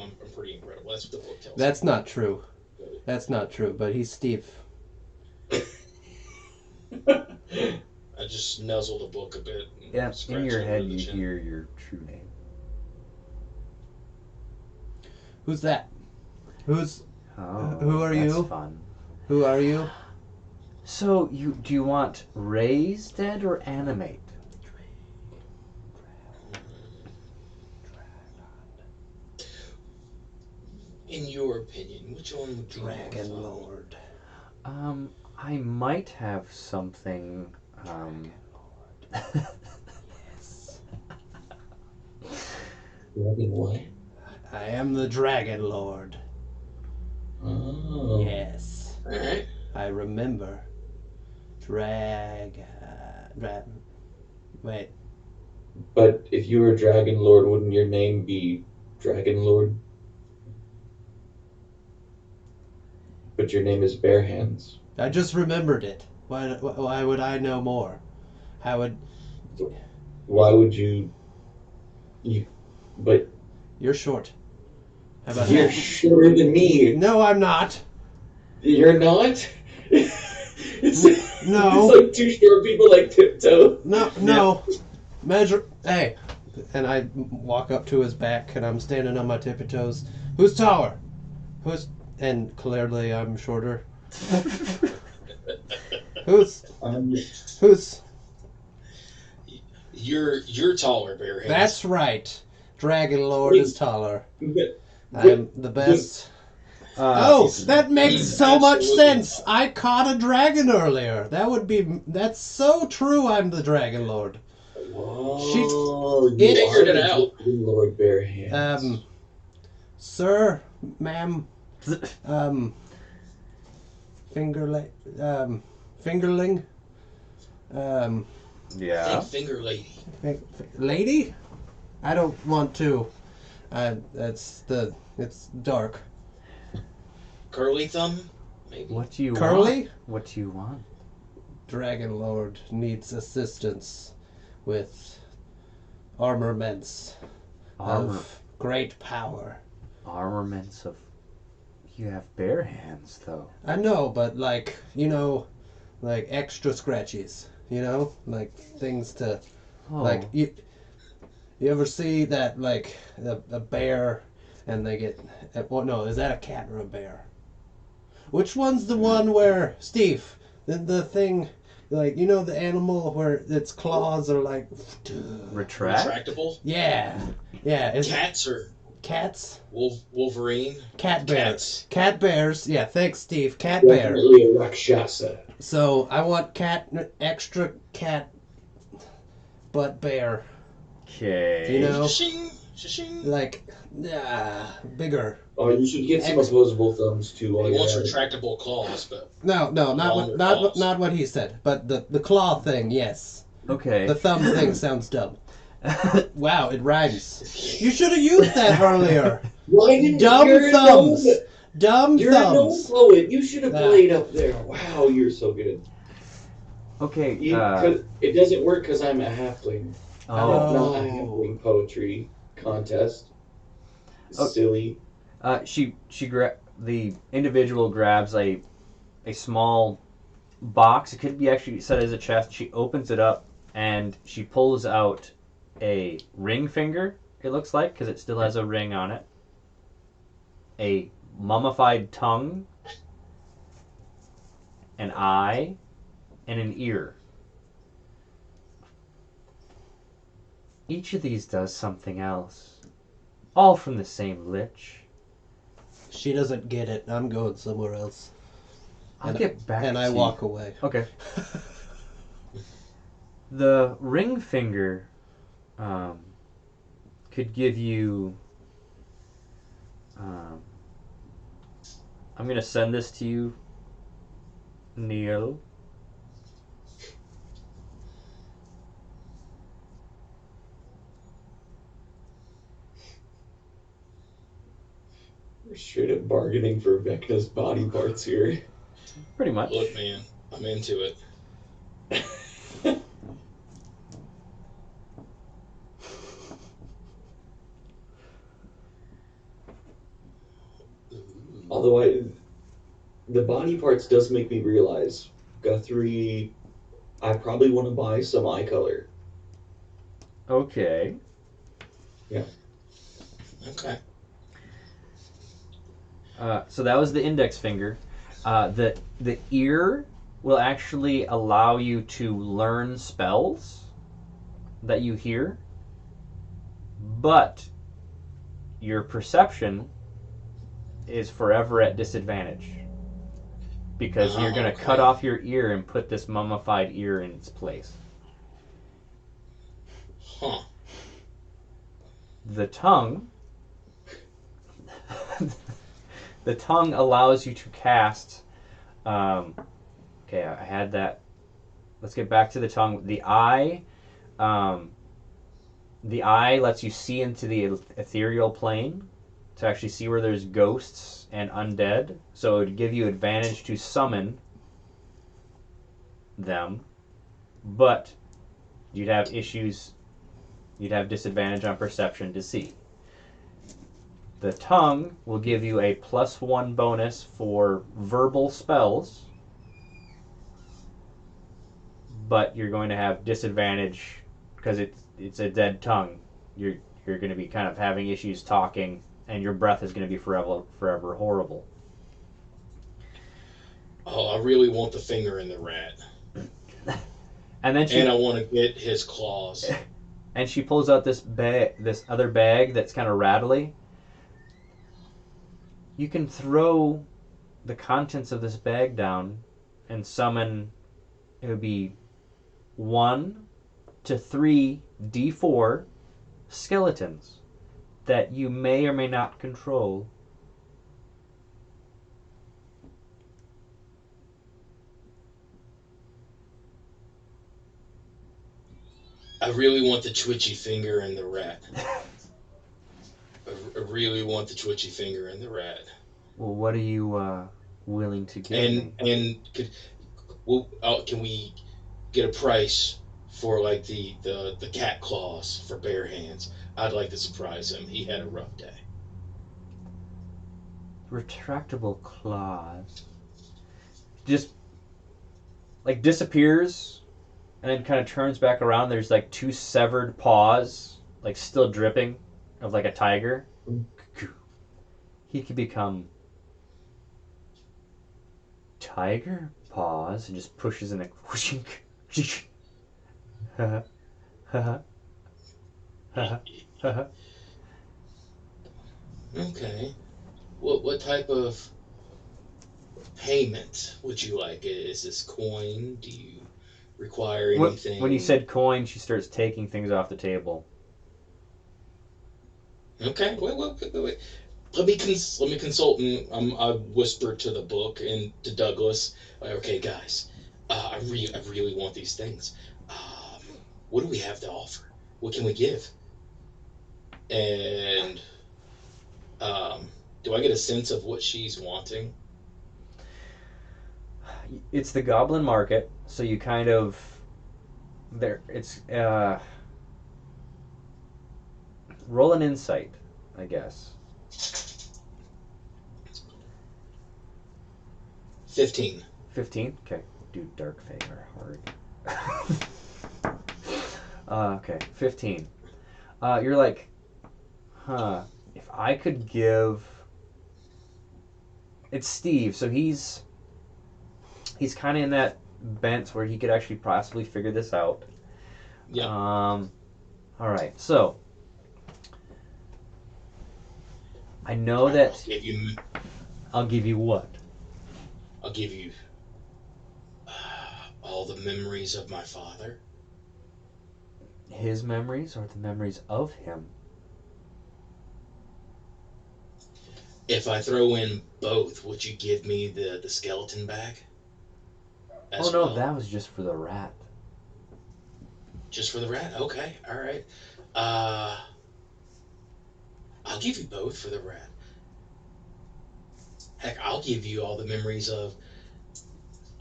[SPEAKER 3] I'm pretty incredible. That's what the book tells
[SPEAKER 4] That's
[SPEAKER 3] me.
[SPEAKER 4] not true. That's not true. But he's Steve.
[SPEAKER 3] I just nuzzled the book a bit. And
[SPEAKER 1] Yeah, in
[SPEAKER 3] scratched
[SPEAKER 1] your
[SPEAKER 3] it
[SPEAKER 1] head
[SPEAKER 3] under the
[SPEAKER 1] you
[SPEAKER 3] chin.
[SPEAKER 1] hear your true name.
[SPEAKER 4] Who's that? Who's
[SPEAKER 1] Oh,
[SPEAKER 4] Who are
[SPEAKER 1] that's
[SPEAKER 4] you?
[SPEAKER 1] Fun.
[SPEAKER 4] who are you?
[SPEAKER 1] So do you want raise dead or animate?
[SPEAKER 3] In your opinion, which one would be more
[SPEAKER 4] Dragon
[SPEAKER 3] fun?
[SPEAKER 4] Lord.
[SPEAKER 1] I might have something.
[SPEAKER 4] Yes.
[SPEAKER 2] Dragon what?
[SPEAKER 4] I am the Dragon Lord.
[SPEAKER 2] Oh.
[SPEAKER 4] Yes.
[SPEAKER 3] All right.
[SPEAKER 4] I remember. Wait.
[SPEAKER 2] But if you were Dragon Lord, wouldn't your name be Dragon Lord? But your name is Bare Hands.
[SPEAKER 4] I just remembered it. Why would I know more? How would...
[SPEAKER 2] Why would you? But
[SPEAKER 4] You're short. How about
[SPEAKER 2] you're
[SPEAKER 4] that?
[SPEAKER 2] shorter than me.
[SPEAKER 4] No, I'm not.
[SPEAKER 2] You're not? It's
[SPEAKER 4] No.
[SPEAKER 2] like two short people like tiptoe.
[SPEAKER 4] No. Measure. Hey. And I walk up to his back, and I'm standing on my tippy toes. Who's taller? Who's? And clearly I'm shorter. Who's? Who's?
[SPEAKER 3] You're taller, Bearhands.
[SPEAKER 4] That's right. Dragon Lord is taller.
[SPEAKER 2] But-
[SPEAKER 4] I'm the best. Oh, that makes
[SPEAKER 3] He's
[SPEAKER 4] so much
[SPEAKER 3] absolutely
[SPEAKER 4] sense.
[SPEAKER 3] not.
[SPEAKER 4] I caught a dragon earlier. That's so true. I'm the Dragon Lord.
[SPEAKER 2] Oh, you
[SPEAKER 4] It-
[SPEAKER 2] are
[SPEAKER 3] Figured it
[SPEAKER 2] the
[SPEAKER 3] out.
[SPEAKER 2] Lord Barehands.
[SPEAKER 4] Sir, ma'am, fingerling,
[SPEAKER 1] Yeah.
[SPEAKER 3] Big finger lady.
[SPEAKER 4] lady? I don't want to. It's dark.
[SPEAKER 3] Curly thumb? Maybe.
[SPEAKER 1] What do you
[SPEAKER 4] Curly?
[SPEAKER 1] want? What do you want?
[SPEAKER 4] Dragon Lord needs assistance with armaments
[SPEAKER 1] Armor,
[SPEAKER 4] of great power.
[SPEAKER 1] armaments of. You have bare hands, though.
[SPEAKER 4] I know, but like extra scratchies. Like things to
[SPEAKER 1] Oh,
[SPEAKER 4] like you. You ever see that like a bear, and they get? Well, no, is that a cat or a bear? Which one's the one where Steve? The thing, like the animal where its claws are like.
[SPEAKER 1] retract.
[SPEAKER 3] Retractable?
[SPEAKER 4] Yeah. Is
[SPEAKER 3] Cats or
[SPEAKER 4] cats?
[SPEAKER 3] Wolverine?
[SPEAKER 4] Cat bears.
[SPEAKER 3] Cats.
[SPEAKER 4] Cat bears. Yeah, thanks, Steve. Cat bear.
[SPEAKER 2] Definitely a Rakshasa.
[SPEAKER 4] So I want extra cat, butt bear.
[SPEAKER 1] Okay.
[SPEAKER 4] You know,
[SPEAKER 3] Shing, shing.
[SPEAKER 4] like, bigger.
[SPEAKER 2] Oh, you should get some opposable thumbs too. While
[SPEAKER 3] He
[SPEAKER 2] you're
[SPEAKER 3] wants
[SPEAKER 2] at it.
[SPEAKER 3] retractable claws, but
[SPEAKER 4] No, not
[SPEAKER 3] Longer
[SPEAKER 4] what
[SPEAKER 3] claws.
[SPEAKER 4] not what he said. But the claw thing, yes.
[SPEAKER 1] Okay.
[SPEAKER 4] The thumb thing sounds dumb. Wow, it rhymes. You should have used that earlier.
[SPEAKER 2] Why didn't
[SPEAKER 4] Dumb
[SPEAKER 2] you're a
[SPEAKER 4] thumbs.
[SPEAKER 2] gnome?
[SPEAKER 4] Dumb
[SPEAKER 2] You're a gnome
[SPEAKER 4] thumbs.
[SPEAKER 2] poet. You should have
[SPEAKER 4] Ah.
[SPEAKER 2] played up there. Wow, you're so good.
[SPEAKER 1] Okay.
[SPEAKER 2] It doesn't work because I'm a halfling.
[SPEAKER 1] Oh.
[SPEAKER 2] It's not a halfling poetry contest.
[SPEAKER 1] Oh.
[SPEAKER 2] Silly.
[SPEAKER 1] The individual grabs a small box. It could be actually set as a chest. She opens it up and she pulls out a ring finger. It looks like because it still has a ring on it. A mummified tongue, an eye, and an ear. Each of these does something else. All from the same lich.
[SPEAKER 4] She doesn't get it. I'm going somewhere else.
[SPEAKER 1] I'll get back
[SPEAKER 4] And
[SPEAKER 1] to
[SPEAKER 4] I
[SPEAKER 1] you.
[SPEAKER 4] walk away.
[SPEAKER 1] Okay. The ring finger could give you. I'm going to send this to you, Neil.
[SPEAKER 2] We're straight up bargaining for Vecna's body parts here.
[SPEAKER 1] Pretty much.
[SPEAKER 3] look, man, I'm into it.
[SPEAKER 2] Although the body parts does make me realize, Guthrie, I probably want to buy some eye color.
[SPEAKER 1] Okay.
[SPEAKER 3] Okay.
[SPEAKER 1] So that was the index finger. The ear will actually allow you to learn spells that you hear, but your perception is forever at disadvantage because you're going to
[SPEAKER 3] Okay.
[SPEAKER 1] cut off your ear and put this mummified ear in its place.
[SPEAKER 3] Huh.
[SPEAKER 1] The tongue the tongue allows you to cast okay, I had that. Let's get back to the tongue. The eye lets you see into the ethereal plane to actually see where there's ghosts and undead, so it would give you advantage to summon them, but you'd have disadvantage on perception to see. The tongue will give you a +1 bonus for verbal spells, but you're going to have disadvantage because it's a dead tongue. You're going to be kind of having issues talking, and your breath is going to be forever horrible.
[SPEAKER 3] Oh, I really want the finger in the rat.
[SPEAKER 1] And then
[SPEAKER 3] I want to get his claws.
[SPEAKER 1] And she pulls out this other bag that's kind of rattly. You can throw the contents of this bag down and summon. It would be 1 to 3 D4 skeletons that you may or may not control.
[SPEAKER 3] I really want the twitchy finger in the rat. I really want the twitchy finger in the rat.
[SPEAKER 1] Well, what are you willing to give me?
[SPEAKER 3] Can we get a price for like the cat claws for bare hands? I'd like to surprise him. He had a rough day.
[SPEAKER 1] Retractable claws. Just like disappears and then kind of turns back around. There's like 2 severed paws, like still dripping, of like a tiger. He could become tiger paws and just pushes in a whooshing.
[SPEAKER 3] Okay. What type of payment would you like? Is this coin? Do you require anything?
[SPEAKER 1] When you said coin, she starts taking things off the table.
[SPEAKER 3] Okay, wait. Let me consult. And I whisper to the book and to Douglas. Okay, guys, I really want these things. What do we have to offer? What can we give? And do I get a sense of what she's wanting?
[SPEAKER 1] It's the goblin market, so you kind of roll an insight, I guess.
[SPEAKER 3] 15.
[SPEAKER 1] 15? Okay. Dude, dark fae are hard. Okay, 15. You're like, if I could give... It's Steve, so he's kind of in that bent where he could actually possibly figure this out.
[SPEAKER 3] Yeah.
[SPEAKER 1] All right, so I know that I'll give you what?
[SPEAKER 3] I'll give you all the memories of my father.
[SPEAKER 1] His memories or the memories of him?
[SPEAKER 3] If I throw in both, would you give me the skeleton bag?
[SPEAKER 1] Oh no, that was just for the rat.
[SPEAKER 3] Just for the rat? Okay, all right. I'll give you both for the rat. Heck, I'll give you all the memories of...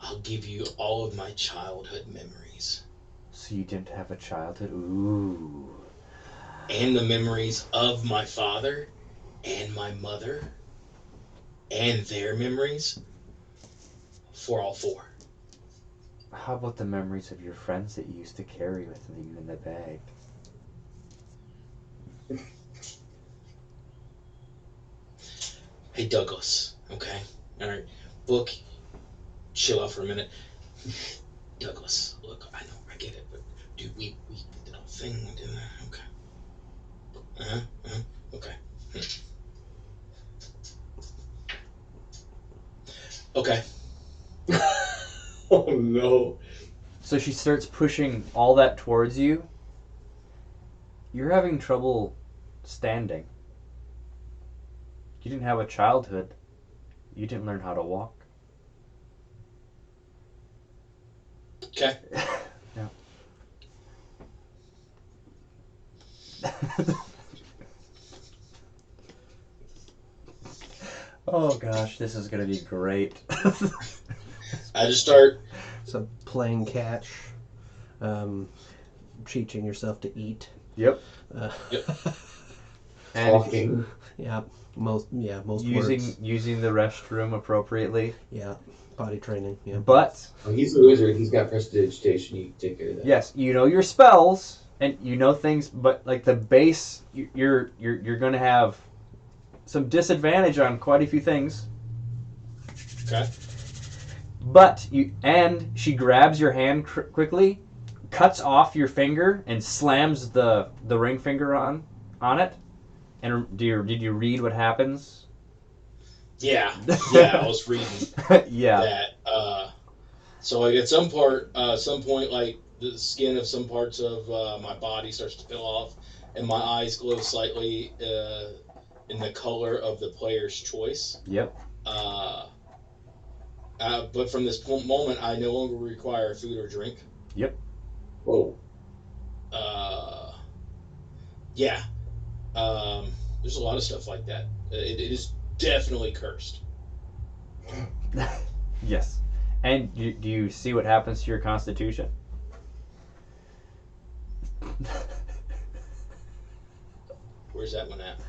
[SPEAKER 3] I'll give you all of my childhood memories.
[SPEAKER 1] So you didn't have a childhood? Ooh.
[SPEAKER 3] And the memories of my father and my mother and their memories for all 4.
[SPEAKER 1] How about the memories of your friends that you used to carry with you in the bag?
[SPEAKER 3] Hey, Douglas, okay? All right, book, chill out for a minute. Douglas, look, I know, I get it, but dude, we did our thing, didn't I? Okay. Okay. Okay.
[SPEAKER 2] Oh no.
[SPEAKER 1] So she starts pushing all that towards you. You're having trouble standing. You didn't have a childhood. You didn't learn how to walk.
[SPEAKER 3] Okay.
[SPEAKER 1] No. Oh gosh, this is gonna be great.
[SPEAKER 3] I just start...
[SPEAKER 4] So playing catch, teaching yourself to eat.
[SPEAKER 1] Yep.
[SPEAKER 3] Yep.
[SPEAKER 1] And
[SPEAKER 2] talking.
[SPEAKER 4] Yeah, most words.
[SPEAKER 1] using the restroom appropriately.
[SPEAKER 4] Yeah, potty training. Yeah,
[SPEAKER 1] But
[SPEAKER 2] Oh, he's a wizard. He's got prestidigitation. You can take care of that.
[SPEAKER 1] yes, you know your spells and you know things, but like the base, you're going to have some disadvantage on quite a few things.
[SPEAKER 3] Okay.
[SPEAKER 1] But she grabs your hand quickly, cuts off your finger, and slams the ring finger on it. And did you read what happens?
[SPEAKER 3] Yeah, I was reading
[SPEAKER 1] Yeah.
[SPEAKER 3] that. So like at some point, like the skin of some parts of my body starts to peel off, and my eyes glow slightly in the color of the player's choice.
[SPEAKER 1] Yep.
[SPEAKER 3] But from this moment, I no longer require food or drink.
[SPEAKER 1] Yep.
[SPEAKER 2] Whoa.
[SPEAKER 3] Yeah. There's a lot of stuff like that. It is definitely cursed.
[SPEAKER 1] Yes. And do you see what happens to your constitution?
[SPEAKER 3] Where's that one at?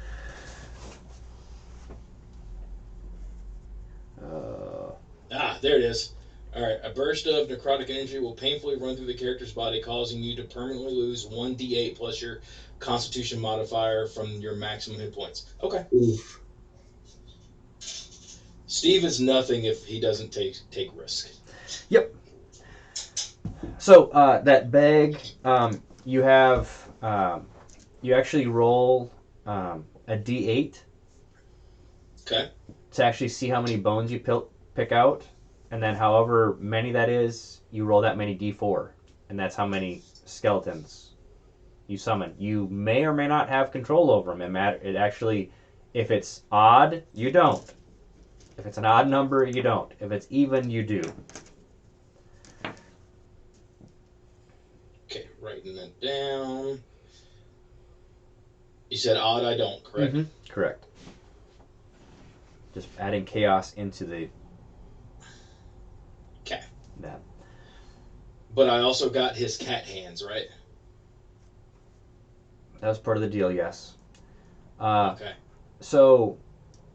[SPEAKER 3] There it is. All right, a burst of necrotic energy will painfully run through the character's body, causing you to permanently lose 1d8 plus your Constitution modifier from your maximum hit points. Okay.
[SPEAKER 2] Oof.
[SPEAKER 3] Steve is nothing if he doesn't take risk.
[SPEAKER 1] Yep. So that bag, you have you actually roll a d8.
[SPEAKER 3] Okay.
[SPEAKER 1] To actually see how many bones you pick out, and then however many that is, you roll that many d4, and that's how many skeletons you summon. You may or may not have control over them. It actually, if it's odd, you don't. If it's an odd number, you don't. If it's even, you do.
[SPEAKER 3] Okay, writing that down. You said odd, I don't, correct?
[SPEAKER 1] Mm-hmm. Correct. Just adding chaos into the...
[SPEAKER 3] Okay.
[SPEAKER 1] That.
[SPEAKER 3] But I also got his cat hands, right?
[SPEAKER 1] That was part of the deal, yes.
[SPEAKER 3] Okay.
[SPEAKER 1] So,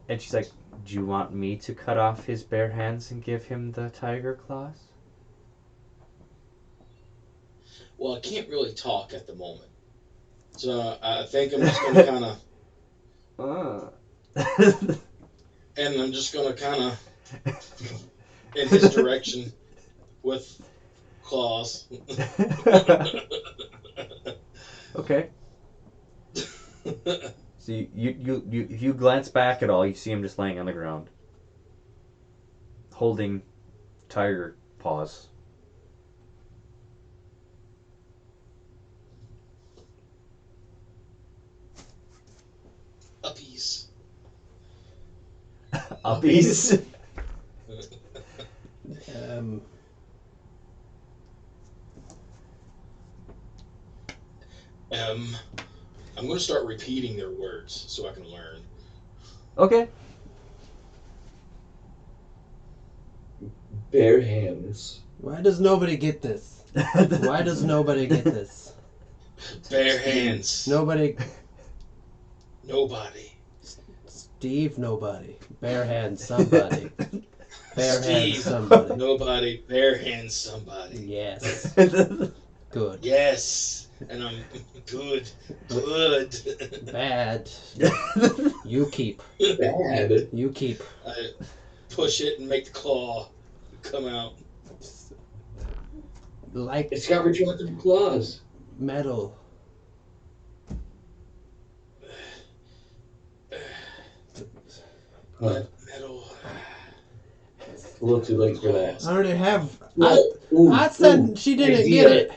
[SPEAKER 1] and she's like, do you want me to cut off his bare hands and give him the tiger claws?
[SPEAKER 3] Well, I can't really talk at the moment. So I think I'm just going to kind of... And I'm just going to kind of... in his direction with claws.
[SPEAKER 1] Okay. So you if you glance back at all, you see him just laying on the ground, holding tiger paws.
[SPEAKER 3] Uppies.
[SPEAKER 1] Uppies.
[SPEAKER 3] I'm going to start repeating their words so I can learn.
[SPEAKER 1] Okay.
[SPEAKER 2] Bare hands.
[SPEAKER 4] Why does nobody get this? Why does nobody get this?
[SPEAKER 3] Bare hands.
[SPEAKER 4] Nobody. Steve, nobody. Bare hands, somebody. Bare hands, somebody.
[SPEAKER 3] Nobody. Bare hands, somebody.
[SPEAKER 4] Yes. Good.
[SPEAKER 3] Yes. And I'm good.
[SPEAKER 4] Bad. You keep.
[SPEAKER 2] Bad.
[SPEAKER 4] You keep.
[SPEAKER 3] I push it and make the claw come out.
[SPEAKER 4] Like
[SPEAKER 2] It's got retractable claws.
[SPEAKER 4] metal.
[SPEAKER 3] Metal.
[SPEAKER 2] A little too late for that.
[SPEAKER 4] I already have.
[SPEAKER 2] Ooh,
[SPEAKER 4] I said she didn't
[SPEAKER 2] idea.
[SPEAKER 4] get it.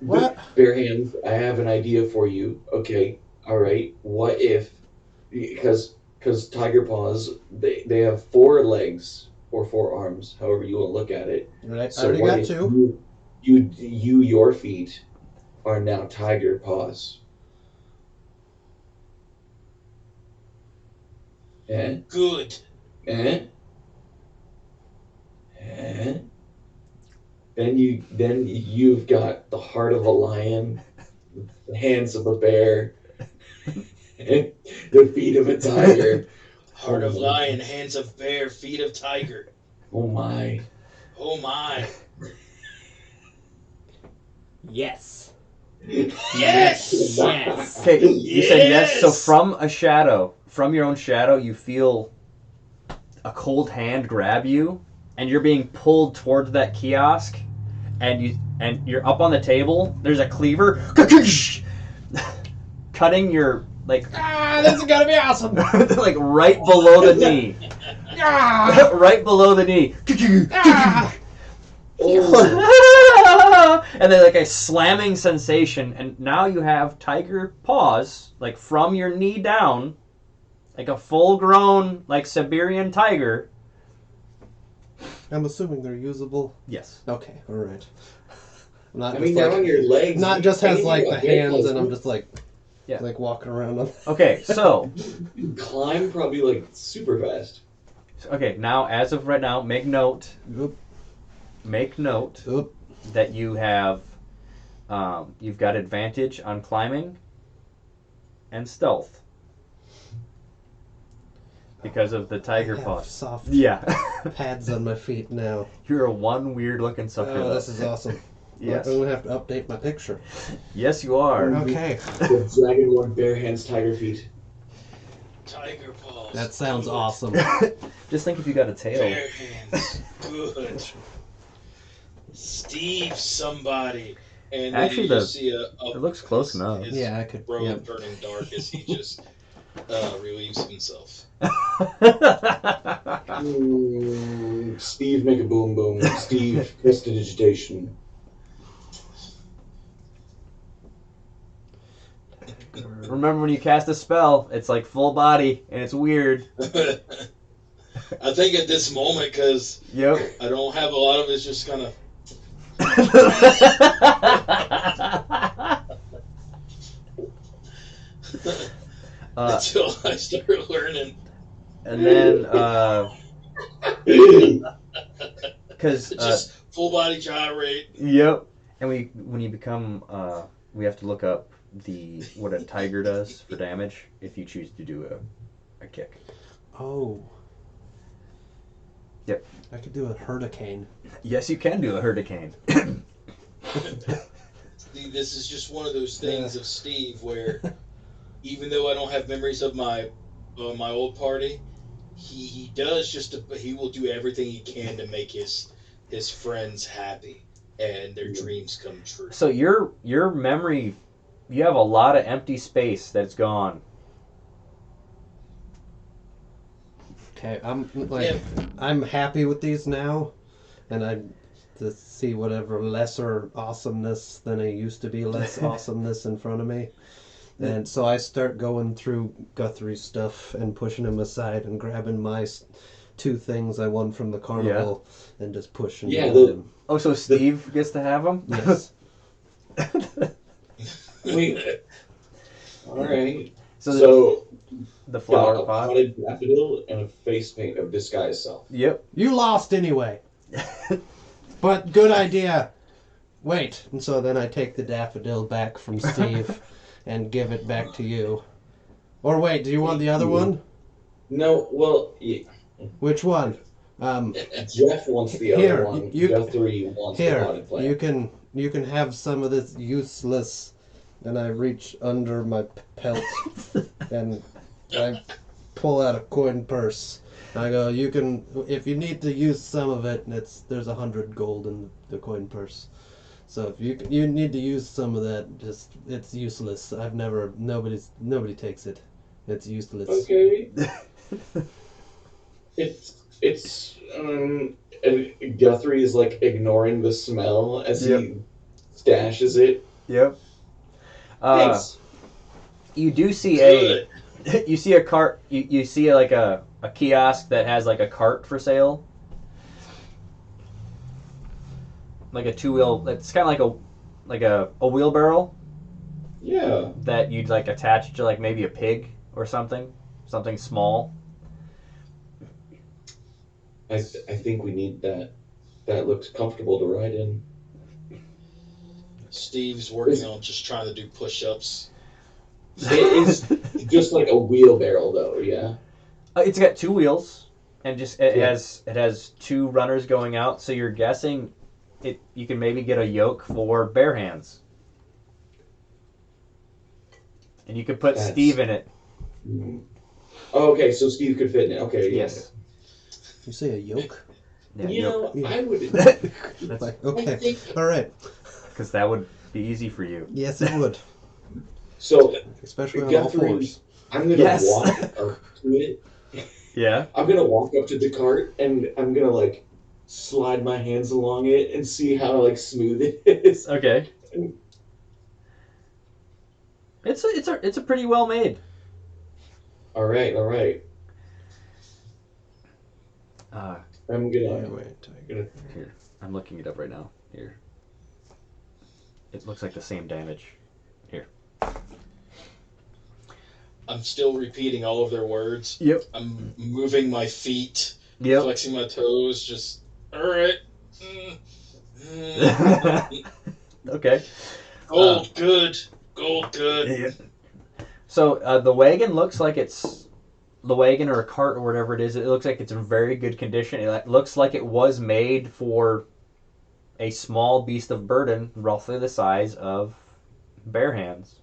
[SPEAKER 4] What?
[SPEAKER 2] Bare hands, I have an idea for you. Okay, all right. What if, because tiger paws, they have 4 legs or 4 arms, however you want to look at it.
[SPEAKER 4] Right. I
[SPEAKER 2] So
[SPEAKER 4] already
[SPEAKER 2] what
[SPEAKER 4] got
[SPEAKER 2] if
[SPEAKER 4] 2.
[SPEAKER 2] your feet are now tiger paws? Eh?
[SPEAKER 3] Good.
[SPEAKER 2] Eh? Eh? Then you've got the heart of a lion, the hands of a bear, The feet of a tiger.
[SPEAKER 3] Heart of lion, hands of bear, feet of tiger.
[SPEAKER 2] Oh my.
[SPEAKER 3] Oh my.
[SPEAKER 4] Yes.
[SPEAKER 3] Yes!
[SPEAKER 4] Yes.
[SPEAKER 1] Okay, you said yes. So
[SPEAKER 3] Yes!
[SPEAKER 1] from your own shadow, you feel a cold hand grab you, and you're being pulled towards that kiosk, and you're up on the table. There's a cleaver, cutting your like
[SPEAKER 4] This is gonna be awesome.
[SPEAKER 1] like right below the knee, right below the knee. And then like a slamming sensation, and now you have tiger paws like from your knee down, like a full-grown like Siberian tiger.
[SPEAKER 4] I'm assuming they're usable.
[SPEAKER 1] Yes.
[SPEAKER 4] Okay, all right. Not
[SPEAKER 2] I
[SPEAKER 4] just
[SPEAKER 2] mean, they're
[SPEAKER 4] like,
[SPEAKER 2] on your legs.
[SPEAKER 4] not just has like the hands, and I'm
[SPEAKER 2] just
[SPEAKER 4] just like,
[SPEAKER 1] Yeah.
[SPEAKER 4] like walking around on.
[SPEAKER 1] Okay, so
[SPEAKER 2] climb probably like super fast.
[SPEAKER 1] now as of right now, make note
[SPEAKER 4] Oop, oop.
[SPEAKER 1] that you have you've got advantage on climbing and stealth because of the tiger
[SPEAKER 4] I have
[SPEAKER 1] paws.
[SPEAKER 4] soft
[SPEAKER 1] Yeah.
[SPEAKER 4] pads on my feet now.
[SPEAKER 1] You're a one weird-looking sucker.
[SPEAKER 4] Oh,
[SPEAKER 1] though.
[SPEAKER 4] this is awesome.
[SPEAKER 1] Yes.
[SPEAKER 4] I'm gonna have to update my picture.
[SPEAKER 1] Yes, you are.
[SPEAKER 4] Okay,
[SPEAKER 2] With dragonborn, bare hands, tiger feet.
[SPEAKER 3] Tiger paws.
[SPEAKER 4] that sounds
[SPEAKER 3] Good.
[SPEAKER 4] awesome.
[SPEAKER 1] Just think if you got a tail.
[SPEAKER 3] Bare hands. Good. Steve, somebody. And then
[SPEAKER 1] Actually,
[SPEAKER 3] you just see a
[SPEAKER 1] it looks close enough.
[SPEAKER 3] His
[SPEAKER 4] Yeah, I could.
[SPEAKER 3] robe
[SPEAKER 4] Yeah.
[SPEAKER 3] turning dark as he just relieves himself.
[SPEAKER 2] Steve, make a boom boom. Steve, prestidigitation.
[SPEAKER 1] Remember when you cast a spell, it's like full body and it's weird.
[SPEAKER 3] I think at this moment, because
[SPEAKER 1] Yep.
[SPEAKER 3] I don't have a lot of it's just kind of. Until I start learning.
[SPEAKER 1] And then, because
[SPEAKER 3] Just full body gyrate.
[SPEAKER 1] yep, and when you become, we have to look up what a tiger does for damage if you choose to do a kick.
[SPEAKER 4] Oh.
[SPEAKER 1] Yep.
[SPEAKER 4] I could do a hurricane.
[SPEAKER 1] Yes, you can do a hurricane.
[SPEAKER 3] See, this is just one of those things of Steve where, even though I don't have memories of my old party, he does he will do everything he can to make his friends happy and their dreams come true.
[SPEAKER 1] So your memory, you have a lot of empty space that's gone.
[SPEAKER 4] Okay, I'm happy with these now, and I to see whatever lesser awesomeness than I used to be, less awesomeness in front of me. And so I start going through Guthrie's stuff and pushing him aside and grabbing my two things I won from the carnival and just pushing him.
[SPEAKER 1] Oh, so Steve gets to have them?
[SPEAKER 4] Yes.
[SPEAKER 2] Wait. All right.
[SPEAKER 1] So the flower
[SPEAKER 2] a
[SPEAKER 1] pot.
[SPEAKER 2] potted daffodil and a face paint of disguise self.
[SPEAKER 1] Yep.
[SPEAKER 4] You lost anyway. But good idea. Wait. And so then I take the daffodil back from Steve and give it back to you. Or wait, do you want the other one?
[SPEAKER 2] No, well,
[SPEAKER 4] Which one?
[SPEAKER 2] Jeff wants the
[SPEAKER 4] Here,
[SPEAKER 2] other one.
[SPEAKER 4] you-
[SPEAKER 2] Guthrie wants the potted plant.
[SPEAKER 4] you can have some of this useless. And I reach under my pelt and I pull out a coin purse. I go, you can, if you need to use some of it, there's 100 gold in the coin purse. So if you need to use some of that, it's useless. Nobody takes it. It's useless.
[SPEAKER 2] Okay. it's Guthrie is like ignoring the smell as he stashes it.
[SPEAKER 1] Yep.
[SPEAKER 2] Thanks.
[SPEAKER 1] You do see
[SPEAKER 3] Good.
[SPEAKER 1] you see a cart. You see like a kiosk that has like a cart for sale, like a two-wheel. It's kind of like a wheelbarrow
[SPEAKER 2] Yeah.
[SPEAKER 1] that you'd like attach to like maybe a pig or something small.
[SPEAKER 2] I think we need that. That looks comfortable to ride in.
[SPEAKER 3] Steve's working on just trying to do push-ups.
[SPEAKER 2] Is just like a wheelbarrow, though. Yeah.
[SPEAKER 1] It's got 2 wheels, and just it
[SPEAKER 2] Yeah.
[SPEAKER 1] has 2 runners going out. So you're guessing it. You can maybe get a yoke for bare hands, and you could put
[SPEAKER 2] That's-
[SPEAKER 1] Steve in it.
[SPEAKER 2] Mm. Oh, okay, so Steve could fit in it. Okay. Yeah.
[SPEAKER 1] Yes.
[SPEAKER 4] You say a yoke?
[SPEAKER 1] Yeah,
[SPEAKER 2] You
[SPEAKER 1] yoke.
[SPEAKER 2] know, I would.
[SPEAKER 4] Like,
[SPEAKER 2] I
[SPEAKER 4] okay.
[SPEAKER 2] think
[SPEAKER 4] All right.
[SPEAKER 1] Because that would be easy for you.
[SPEAKER 4] Yes, it would.
[SPEAKER 2] so.
[SPEAKER 4] Especially on all
[SPEAKER 2] Guthrie,
[SPEAKER 4] fours.
[SPEAKER 2] I'm gonna
[SPEAKER 1] Yes.
[SPEAKER 2] walk up to it.
[SPEAKER 1] Yeah.
[SPEAKER 2] I'm gonna walk up to the cart and I'm gonna like slide my hands along it and see how like smooth it is.
[SPEAKER 1] Okay. It's a pretty well made.
[SPEAKER 2] All right, all right. I'm gonna.
[SPEAKER 4] Wait,
[SPEAKER 1] Here, I'm looking it up right now. Here. It looks like the same damage. Here.
[SPEAKER 3] I'm still repeating all of their words.
[SPEAKER 1] Yep.
[SPEAKER 3] I'm moving my feet,
[SPEAKER 1] Yep.
[SPEAKER 3] flexing my toes, just, alright. Mm.
[SPEAKER 1] Okay.
[SPEAKER 3] Gold good. Gold good.
[SPEAKER 1] Yeah. So the wagon looks like it's the wagon or a cart or whatever it is. It looks like it's in very good condition. It looks like it was made for a small beast of burden, roughly the size of bare hands.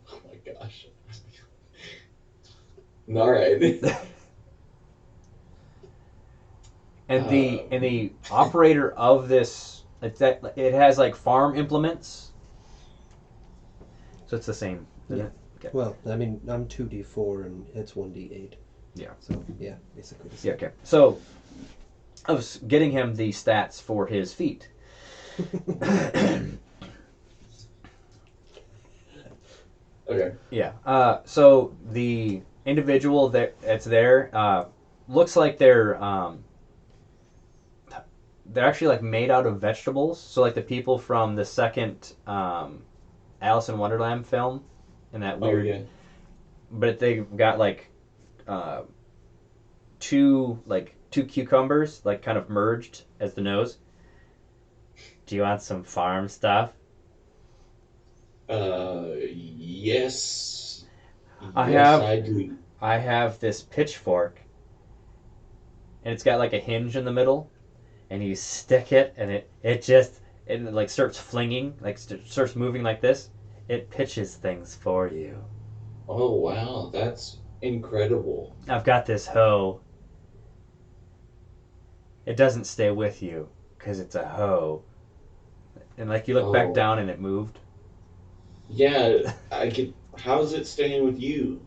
[SPEAKER 2] Oh my gosh. All right.
[SPEAKER 1] And the operator of this, it has like farm implements. So it's the same.
[SPEAKER 4] Yeah.
[SPEAKER 1] Okay.
[SPEAKER 4] Well, I mean, I'm 2d4 and it's 1d8.
[SPEAKER 1] Yeah.
[SPEAKER 4] So, yeah, basically the
[SPEAKER 1] Yeah.
[SPEAKER 4] same.
[SPEAKER 1] Okay. So I was getting him the stats for his feet.
[SPEAKER 2] Okay.
[SPEAKER 1] Yeah. So the individual that's there looks like they're actually like made out of vegetables. So like the people from the second Alice in Wonderland film, and that weird.
[SPEAKER 2] Oh yeah.
[SPEAKER 1] But they've got like two cucumbers like kind of merged as the nose. Do you want some farm stuff?
[SPEAKER 2] Yes.
[SPEAKER 1] I
[SPEAKER 2] Yes,
[SPEAKER 1] have-
[SPEAKER 2] I do.
[SPEAKER 1] I have this pitchfork, and it's got like a hinge in the middle, and you stick it, and it like starts flinging, like starts moving like this. It pitches things for you.
[SPEAKER 2] Oh wow, that's incredible.
[SPEAKER 1] I've got this hoe. It doesn't stay with you because it's a hoe, and like you look back
[SPEAKER 2] Oh.
[SPEAKER 1] down and it moved.
[SPEAKER 2] Yeah, I could. How's it staying with you?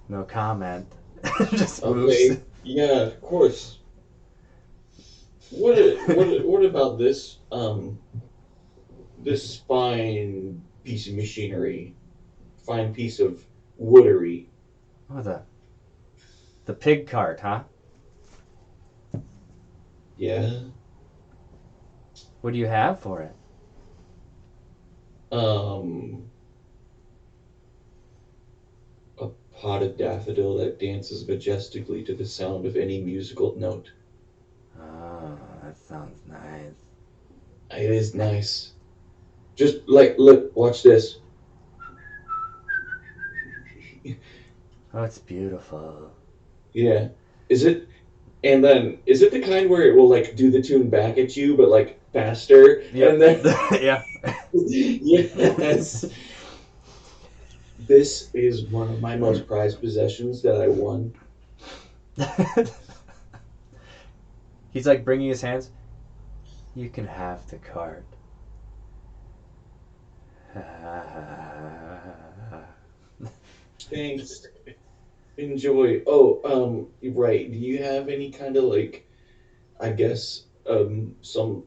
[SPEAKER 1] No comment. Just moves.
[SPEAKER 2] Okay. Yeah, of course. What about this this fine piece of machinery, fine piece of woodery?
[SPEAKER 1] Oh, the pig cart, huh?
[SPEAKER 2] Yeah.
[SPEAKER 1] What do you have for it?
[SPEAKER 2] A potted daffodil that dances majestically to the sound of any musical note.
[SPEAKER 1] Oh, that sounds nice.
[SPEAKER 2] It is nice. Just like look, watch this.
[SPEAKER 1] Oh, it's beautiful.
[SPEAKER 2] Yeah. Is it? And then is it the kind where it will like do the tune back at you, but like faster?
[SPEAKER 1] Yep.
[SPEAKER 2] And then
[SPEAKER 1] Yeah.
[SPEAKER 2] yes. This is one of my most prized possessions that I won.
[SPEAKER 1] He's like bringing his hands. You can have the cart.
[SPEAKER 2] Thanks. Enjoy. Oh, right. Do you have any kind of like, I guess, a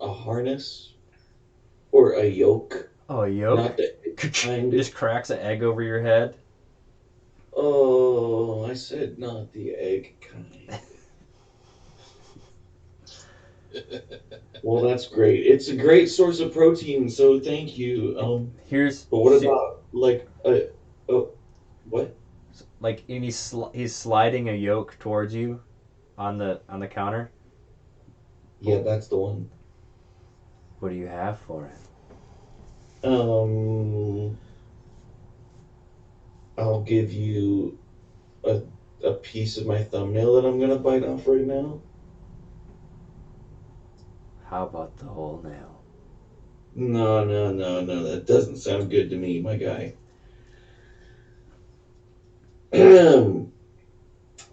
[SPEAKER 2] harness or a yoke?
[SPEAKER 1] Oh, a yoke?
[SPEAKER 2] Not the kind.
[SPEAKER 1] Just cracks an egg over your head.
[SPEAKER 2] Oh, I said not the egg kind. Well, that's great. It's a great source of protein, so thank you.
[SPEAKER 1] Here's
[SPEAKER 2] But what about like what?
[SPEAKER 1] like and he's sliding a yoke towards you on the counter.
[SPEAKER 2] Yeah, that's the one.
[SPEAKER 1] What do you have for it?
[SPEAKER 2] I'll give you a piece of my thumbnail that I'm gonna bite off right now.
[SPEAKER 1] How about the whole nail?
[SPEAKER 2] No, no, no, no. That doesn't sound good to me, my guy.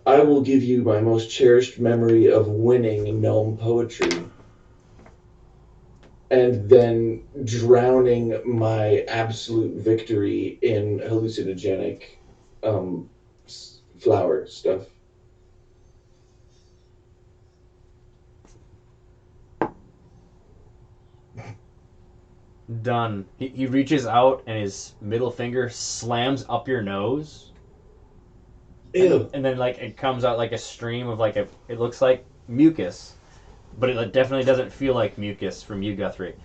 [SPEAKER 2] I will give you my most cherished memory of winning gnome poetry and then drowning my absolute victory in hallucinogenic flower stuff.
[SPEAKER 1] Done. He reaches out and his middle finger slams up your nose.
[SPEAKER 2] Ew.
[SPEAKER 1] And then like it comes out like a stream of like it looks like mucus, but it definitely doesn't feel like mucus from you, Guthrie.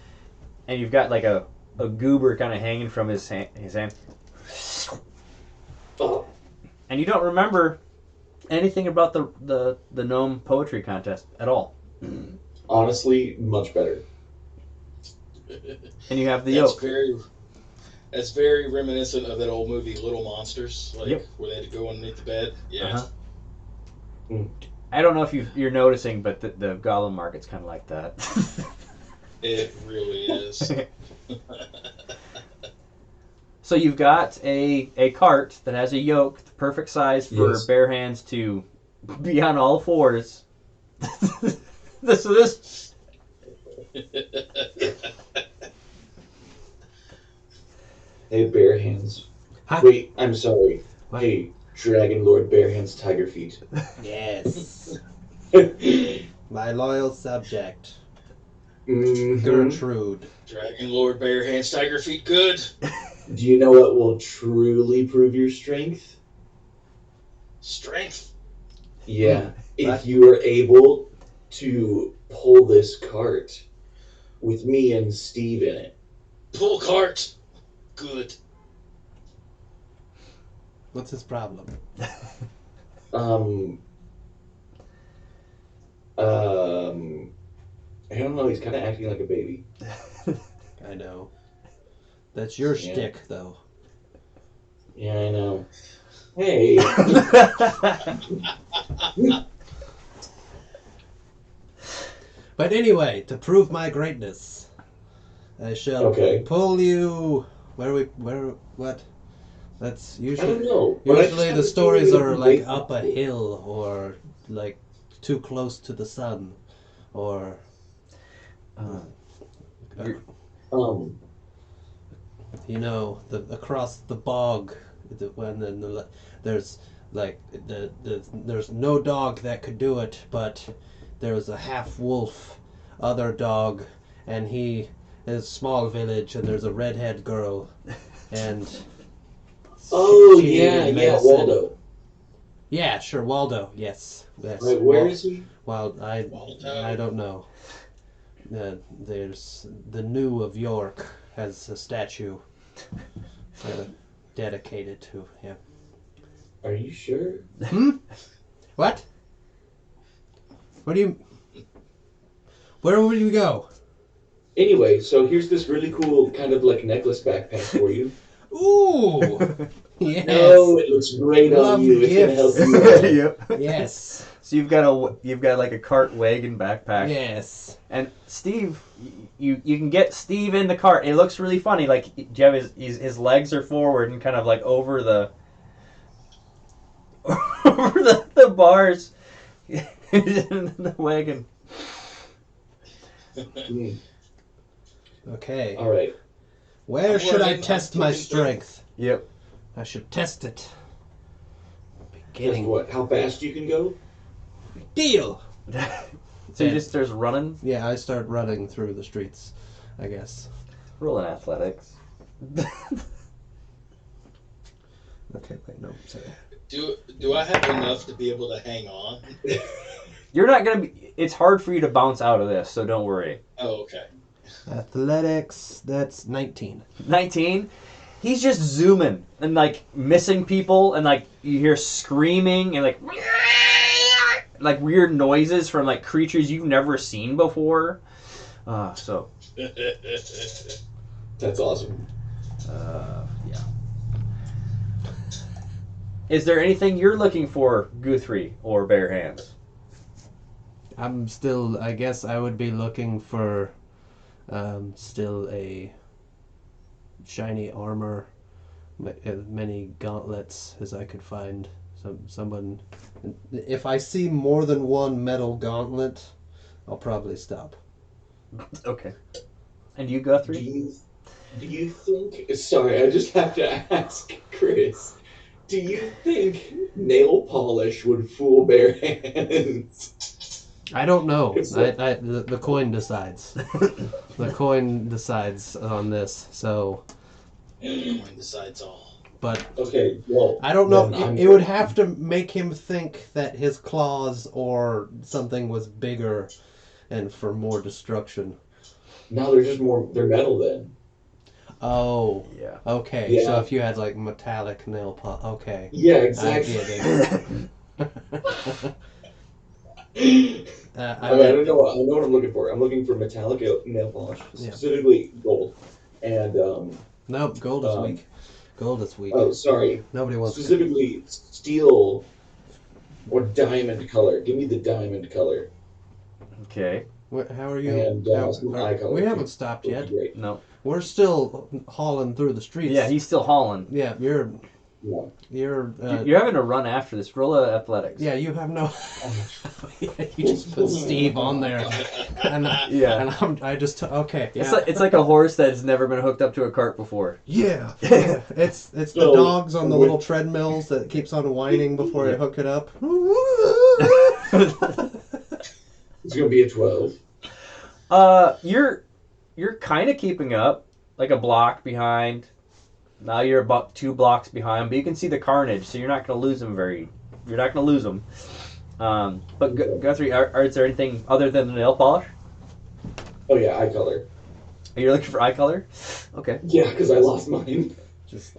[SPEAKER 1] And you've got like a goober kind of hanging from his hand.
[SPEAKER 2] Oh,
[SPEAKER 1] And you don't remember anything about the gnome poetry contest at all.
[SPEAKER 2] honestly, much better.
[SPEAKER 1] And you have the
[SPEAKER 3] That's
[SPEAKER 1] yolk.
[SPEAKER 3] That's very reminiscent of that old movie Little Monsters, like
[SPEAKER 1] Yep.
[SPEAKER 3] where they had to go underneath the bed. Yeah.
[SPEAKER 1] Uh-huh. I don't know if you're noticing, but the goblin market's kind of like that.
[SPEAKER 3] It really is.
[SPEAKER 1] So you've got a cart that has a yoke, the perfect size for
[SPEAKER 2] Yes.
[SPEAKER 1] bare hands to be on all fours. this
[SPEAKER 2] Hey, bare hands.
[SPEAKER 4] Huh?
[SPEAKER 2] Wait, I'm sorry.
[SPEAKER 4] What?
[SPEAKER 2] Hey, Dragon Lord Bare Hands Tiger Feet.
[SPEAKER 4] Yes.
[SPEAKER 2] Mhm.
[SPEAKER 4] My loyal subject, Gertrude.
[SPEAKER 3] Dragon Lord Bare Hands Tiger Feet good.
[SPEAKER 2] Do you know what will truly prove your strength?
[SPEAKER 3] Strength.
[SPEAKER 2] Yeah. If
[SPEAKER 4] What?
[SPEAKER 2] you are able to pull this cart with me and Steve in it.
[SPEAKER 3] Pull cart. Good.
[SPEAKER 4] What's his problem?
[SPEAKER 2] Um, I don't know. He's kind of acting like a baby.
[SPEAKER 4] I know. That's your
[SPEAKER 2] Yeah.
[SPEAKER 4] shtick, though.
[SPEAKER 2] Yeah, I know. Hey.
[SPEAKER 4] But anyway, to prove my greatness, I shall
[SPEAKER 2] Okay.
[SPEAKER 4] pull you. What? That's
[SPEAKER 2] I
[SPEAKER 4] usually.
[SPEAKER 2] don't know. but I just
[SPEAKER 4] Usually the
[SPEAKER 2] haven't
[SPEAKER 4] stories
[SPEAKER 2] seen
[SPEAKER 4] are
[SPEAKER 2] you
[SPEAKER 4] like
[SPEAKER 2] wake
[SPEAKER 4] up a hill or like too close to the sun, or
[SPEAKER 1] You're-
[SPEAKER 2] Um,
[SPEAKER 4] across the bog. There's like there's no dog that could do it, but there's a half wolf, other dog, and he is small village, and there's a redhead girl, and
[SPEAKER 2] oh,
[SPEAKER 4] she
[SPEAKER 2] yeah,
[SPEAKER 4] needed
[SPEAKER 2] yeah,
[SPEAKER 4] medicine.
[SPEAKER 2] Waldo.
[SPEAKER 4] Yeah, sure, Waldo. Yes.
[SPEAKER 2] Right, where is he?
[SPEAKER 4] Well,
[SPEAKER 3] Waldo.
[SPEAKER 4] I don't know. There's the New of York has a statue dedicated to him.
[SPEAKER 2] Are you sure?
[SPEAKER 4] What? What do you? Where would you go?
[SPEAKER 2] Anyway, so here's this really cool kind of like necklace backpack for you.
[SPEAKER 4] Ooh, yes,
[SPEAKER 2] No, it looks great
[SPEAKER 4] Love
[SPEAKER 2] on you. It's gonna help
[SPEAKER 4] gifts.
[SPEAKER 2] you.
[SPEAKER 1] yep.
[SPEAKER 4] yes,
[SPEAKER 1] So you've got like a cart wagon backpack.
[SPEAKER 4] yes.
[SPEAKER 1] And Steve, you can get Steve in the cart. It looks really funny. Like do you have his legs are forward and kind of like over the over the bars in the wagon.
[SPEAKER 2] Mm,
[SPEAKER 4] Okay.
[SPEAKER 2] all right.
[SPEAKER 4] Where
[SPEAKER 3] I'm
[SPEAKER 4] should I
[SPEAKER 3] learning.
[SPEAKER 4] test
[SPEAKER 3] I'm
[SPEAKER 4] my
[SPEAKER 3] taking
[SPEAKER 4] strength?
[SPEAKER 1] Yep.
[SPEAKER 4] I should test it.
[SPEAKER 2] Guess
[SPEAKER 4] Beginning.
[SPEAKER 2] what? How fast you can go?
[SPEAKER 4] Deal.
[SPEAKER 1] So you just starts running,
[SPEAKER 4] Yeah, I start running through the streets, I guess.
[SPEAKER 1] rolling athletics.
[SPEAKER 4] Okay, wait, no, sorry.
[SPEAKER 3] Do I have enough to be able to hang on?
[SPEAKER 1] You're not gonna be. It's hard for you to bounce out of this, so don't worry.
[SPEAKER 3] Oh, okay.
[SPEAKER 4] Athletics, that's 19.
[SPEAKER 1] 19. He's just zooming and like missing people, and like you hear screaming and like weird noises from like creatures you've never seen before. So
[SPEAKER 2] That's awesome.
[SPEAKER 1] yeah. Is there anything you're looking for, Guthrie or Bare Hands?
[SPEAKER 4] I'm still. I guess I would be looking for, still a shiny armor, as many gauntlets as I could find. Someone. If I see more than one metal gauntlet, I'll probably stop.
[SPEAKER 1] Okay. And you,
[SPEAKER 2] Do
[SPEAKER 1] Guthrie?
[SPEAKER 2] you think? Sorry, I just have to ask, Chris. Do you think nail polish would fool Bare Hands?
[SPEAKER 4] I don't know.
[SPEAKER 2] It's like-
[SPEAKER 4] The coin decides. The coin decides on this. So,
[SPEAKER 3] Coin decides all.
[SPEAKER 4] but
[SPEAKER 2] Okay, well,
[SPEAKER 4] I don't know.
[SPEAKER 2] then
[SPEAKER 4] It would have to make him think that his claws or something was bigger and for more destruction.
[SPEAKER 2] No, they're just more. They're metal then.
[SPEAKER 4] Oh,
[SPEAKER 1] Yeah.
[SPEAKER 4] okay.
[SPEAKER 2] Yeah.
[SPEAKER 4] So if you had like metallic nail polish, okay.
[SPEAKER 2] Yeah,
[SPEAKER 4] I
[SPEAKER 2] exactly.
[SPEAKER 4] get it.
[SPEAKER 2] I mean, I don't know. I know what I'm looking for. I'm looking for metallic nail polish,
[SPEAKER 4] Yeah.
[SPEAKER 2] specifically gold. And
[SPEAKER 4] Nope, gold is weak. Gold is weak.
[SPEAKER 2] oh, sorry,
[SPEAKER 4] Nobody wants
[SPEAKER 2] specifically steel or diamond color. Give me the diamond color.
[SPEAKER 1] Okay.
[SPEAKER 4] How are you?
[SPEAKER 2] And, some eye color.
[SPEAKER 4] We haven't stopped
[SPEAKER 2] Would be
[SPEAKER 4] yet.
[SPEAKER 2] great.
[SPEAKER 1] No.
[SPEAKER 4] We're still hauling through the streets.
[SPEAKER 1] Yeah, he's still hauling.
[SPEAKER 4] Yeah, you're.
[SPEAKER 2] Yeah.
[SPEAKER 4] You're.
[SPEAKER 1] You're having to run after this. Roll athletics.
[SPEAKER 4] Yeah, you have no. Yeah, you just put Steve on there, and
[SPEAKER 1] Yeah.
[SPEAKER 4] and I just okay. Yeah.
[SPEAKER 1] It's like a horse that's never been hooked up to a cart before.
[SPEAKER 4] Yeah, it's the
[SPEAKER 2] So,
[SPEAKER 4] dogs on the
[SPEAKER 2] with-
[SPEAKER 4] little treadmills that keeps on whining before you hook it up.
[SPEAKER 2] It's gonna be a 12.
[SPEAKER 1] You're kind of keeping up, like a block behind. Now you're about 2 blocks behind, but you can see the carnage, so you're not going to lose them You're not going to lose them. But Guthrie, is there anything other than the nail polish?
[SPEAKER 2] Oh yeah, eye color.
[SPEAKER 1] You're looking for eye color? Okay.
[SPEAKER 2] Yeah, because I lost mine.
[SPEAKER 4] Just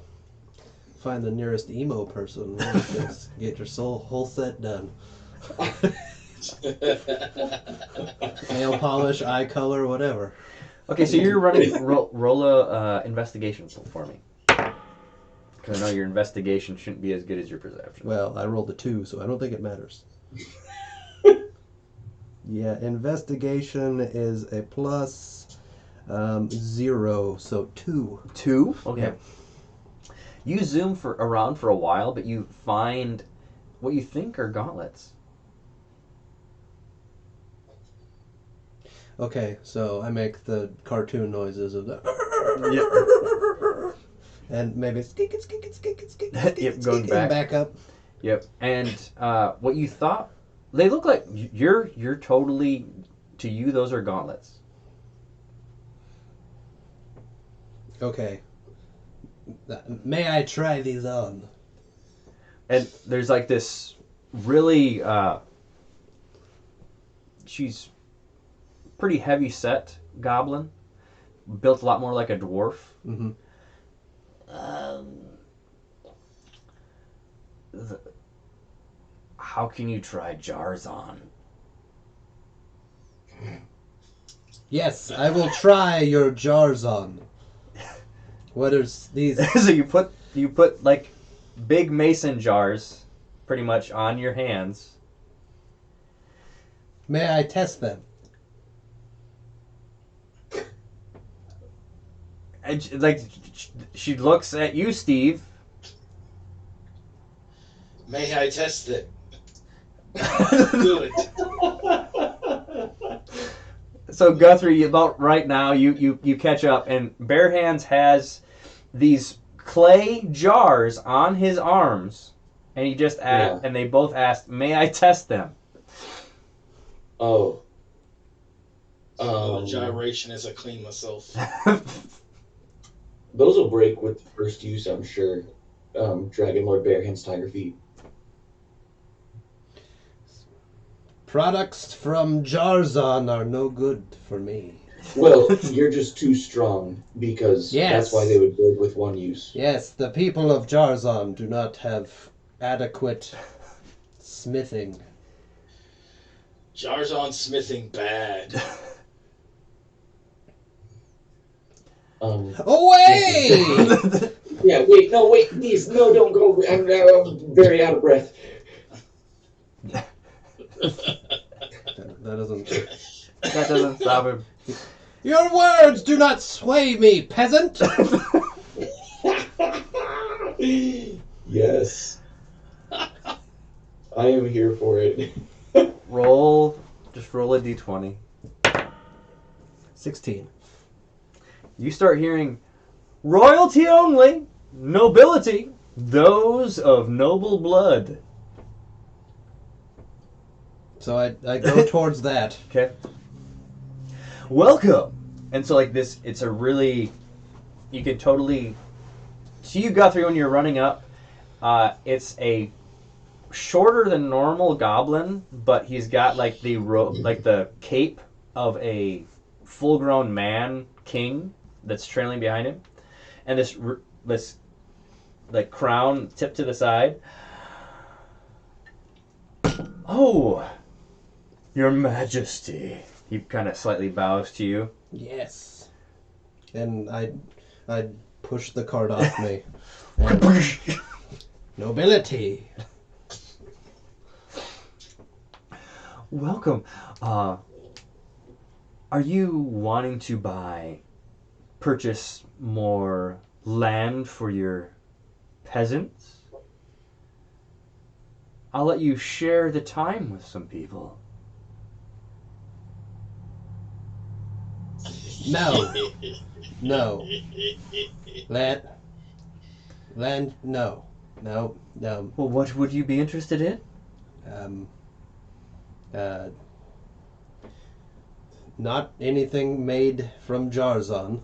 [SPEAKER 4] find the nearest emo person. Just get your whole set done. Nail polish, eye color, whatever.
[SPEAKER 1] Okay, so you're running. Roll a investigation for me. Because I know your investigation shouldn't be as good as your perception.
[SPEAKER 4] Well, I rolled a 2, so I don't think it matters. Yeah, investigation is a plus 0, so 2.
[SPEAKER 1] 2? Okay.
[SPEAKER 4] Yeah.
[SPEAKER 1] You zoom around for a while, but you find what you think are gauntlets.
[SPEAKER 4] Okay, so I make the cartoon noises of the. And maybe skik it, skik it, skik it, skik it,
[SPEAKER 1] Yep,
[SPEAKER 4] skik
[SPEAKER 1] going
[SPEAKER 4] it,
[SPEAKER 1] back.
[SPEAKER 4] and back up.
[SPEAKER 1] Yep. And what you thought, they look like you're totally, to you, those are gauntlets.
[SPEAKER 4] Okay. May I try these on?
[SPEAKER 1] And there's like this really, she's pretty heavy set goblin, built a lot more like a dwarf.
[SPEAKER 4] Mm-hmm.
[SPEAKER 1] How can you try jars on?
[SPEAKER 4] Yes, I will try your jars on. What are these?
[SPEAKER 1] So you put like big mason jars, pretty much on your hands.
[SPEAKER 4] May I test them?
[SPEAKER 1] And she looks at you, Steve.
[SPEAKER 3] May I test it? Good.
[SPEAKER 1] So Guthrie, about right now, you catch up, and Bare Hands has these clay jars on his arms, and he just asked, and they both asked, "May I test them?"
[SPEAKER 2] Oh.
[SPEAKER 3] Gyration as I clean myself.
[SPEAKER 2] Those will break with the first use, I'm sure. Dragon Lord Bare Hands Tiger Feet.
[SPEAKER 4] Products from Jarzon are no good for me.
[SPEAKER 2] Well, you're just too strong because
[SPEAKER 4] Yes.
[SPEAKER 2] that's why they would break with one use.
[SPEAKER 4] Yes, the people of Jarzon do not have adequate smithing.
[SPEAKER 3] Jarzon smithing bad.
[SPEAKER 2] Um,
[SPEAKER 4] Away!
[SPEAKER 2] Yeah, wait, please, no, don't go. I'm very out of breath.
[SPEAKER 4] That doesn't.
[SPEAKER 1] That doesn't stop him.
[SPEAKER 4] Your words do not sway me, peasant.
[SPEAKER 2] Yes. I am here for it.
[SPEAKER 1] Just roll a d20.
[SPEAKER 4] 16.
[SPEAKER 1] You start hearing, royalty only, nobility, those of noble blood.
[SPEAKER 4] So I go towards that.
[SPEAKER 1] Okay. Welcome. And so like this, it's a really, you can totally, so you got through when you're running up. It's a shorter than normal goblin, but he's got like the cape of a full-grown man king that's trailing behind him, and this like crown tipped to the side. Oh, Your Majesty. He kind of slightly bows to you.
[SPEAKER 4] Yes. And I push the card off me. And, nobility.
[SPEAKER 1] Welcome. Are you wanting to purchase more land for your peasants? I'll let you share the time with some people.
[SPEAKER 4] No. No. Land, no. No.
[SPEAKER 1] Well, what would you be interested in?
[SPEAKER 4] Not anything made from Jarzon,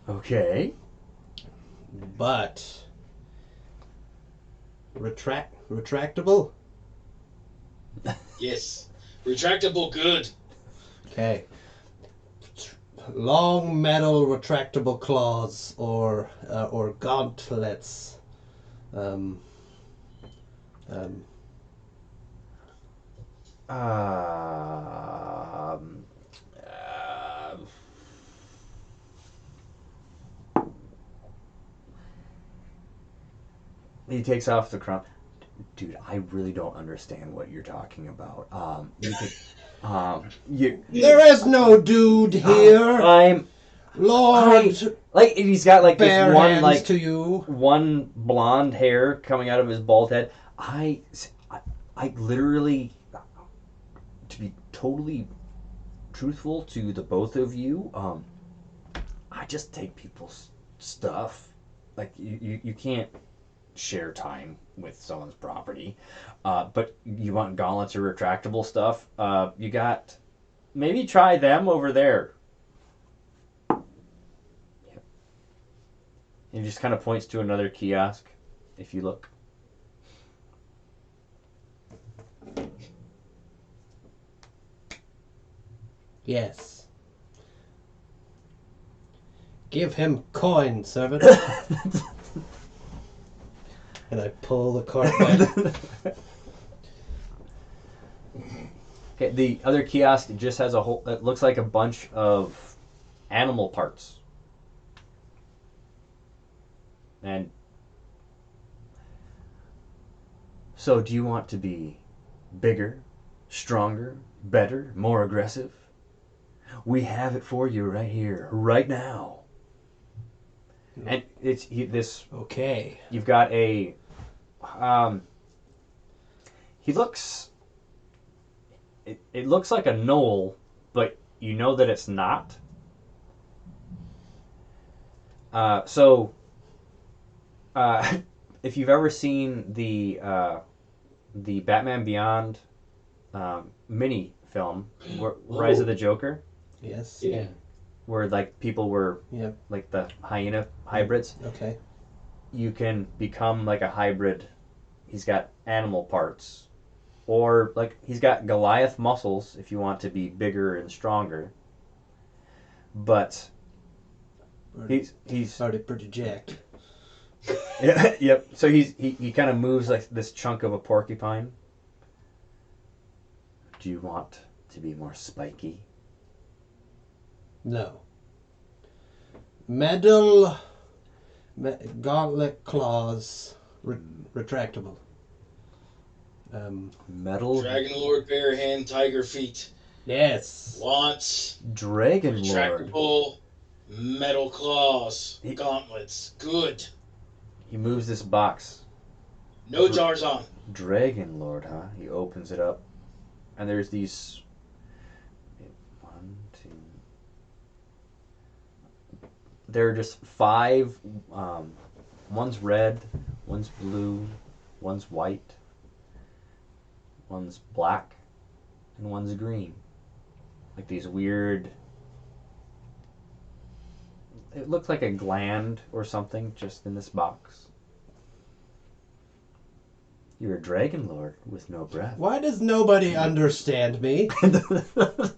[SPEAKER 1] Okay.
[SPEAKER 4] but retractable?
[SPEAKER 3] Yes. Retractable good.
[SPEAKER 4] Okay. Long metal retractable claws or gauntlets.
[SPEAKER 1] Um, he takes off the crown. Dude, I really don't understand what you're talking about. You could,
[SPEAKER 4] There is no dude here.
[SPEAKER 1] I'm
[SPEAKER 4] Lord,
[SPEAKER 1] like he's got like
[SPEAKER 4] bare
[SPEAKER 1] this one
[SPEAKER 4] hands
[SPEAKER 1] like
[SPEAKER 4] to you.
[SPEAKER 1] one blonde hair coming out of his bald head. I literally, to be totally truthful to the both of you, I just take people's stuff. Like you can't share time with someone's property. But you want gauntlets or retractable stuff? You got, maybe try them over there. Yep. He just kind of points to another kiosk, if you look.
[SPEAKER 4] Yes. Give him coin, servant. And I pull the cart back.
[SPEAKER 1] Okay, the other kiosk just has a whole, it looks like a bunch of animal parts. And so do you want to be bigger, stronger, better, more aggressive? We have it for you right here, right now. And it's this.
[SPEAKER 4] Okay.
[SPEAKER 1] You've got a. He looks. It looks like a knoll, but you know that it's not. If you've ever seen the Batman Beyond mini film, Rise of the Joker,
[SPEAKER 4] Yes.
[SPEAKER 2] Yeah.
[SPEAKER 1] where like people were
[SPEAKER 4] Yep.
[SPEAKER 1] like the hyena hybrids,
[SPEAKER 4] Okay.
[SPEAKER 1] you can become like a hybrid. He's got animal parts, or like he's got Goliath muscles if you want to be bigger and stronger. But he's
[SPEAKER 4] already pretty jacked.
[SPEAKER 1] yeah, yep. So he kind of moves like this chunk of a porcupine. Do you want to be more spiky?
[SPEAKER 4] No. Metal Gauntlet claws, retractable.
[SPEAKER 1] Metal
[SPEAKER 3] Dragon Lord, bare hand, tiger feet.
[SPEAKER 4] Yes.
[SPEAKER 3] Wants
[SPEAKER 1] Dragon Lord.
[SPEAKER 3] retractable metal claws.
[SPEAKER 1] He-
[SPEAKER 3] Gauntlets. Good.
[SPEAKER 1] He moves this box.
[SPEAKER 3] No jars on.
[SPEAKER 1] Dragon Lord, huh? He opens it up, and there's these. 1, 2. There are just 5. One's red, one's blue, one's white, one's black, and one's green. Like these weird. It looks like a gland or something just in this box. You're a dragon lord with no breath.
[SPEAKER 4] Why does nobody understand me?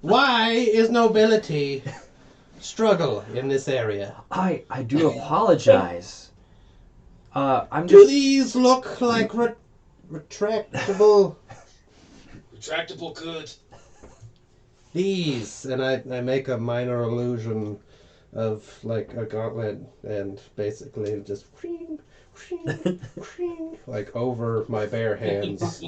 [SPEAKER 4] Why is nobility struggle in this area?
[SPEAKER 1] I do apologize. I'm
[SPEAKER 4] Do
[SPEAKER 1] just.
[SPEAKER 4] these look like retractable?
[SPEAKER 3] Retractable good.
[SPEAKER 4] These, and I make a minor illusion of like a gauntlet, and basically just like over my bare hands,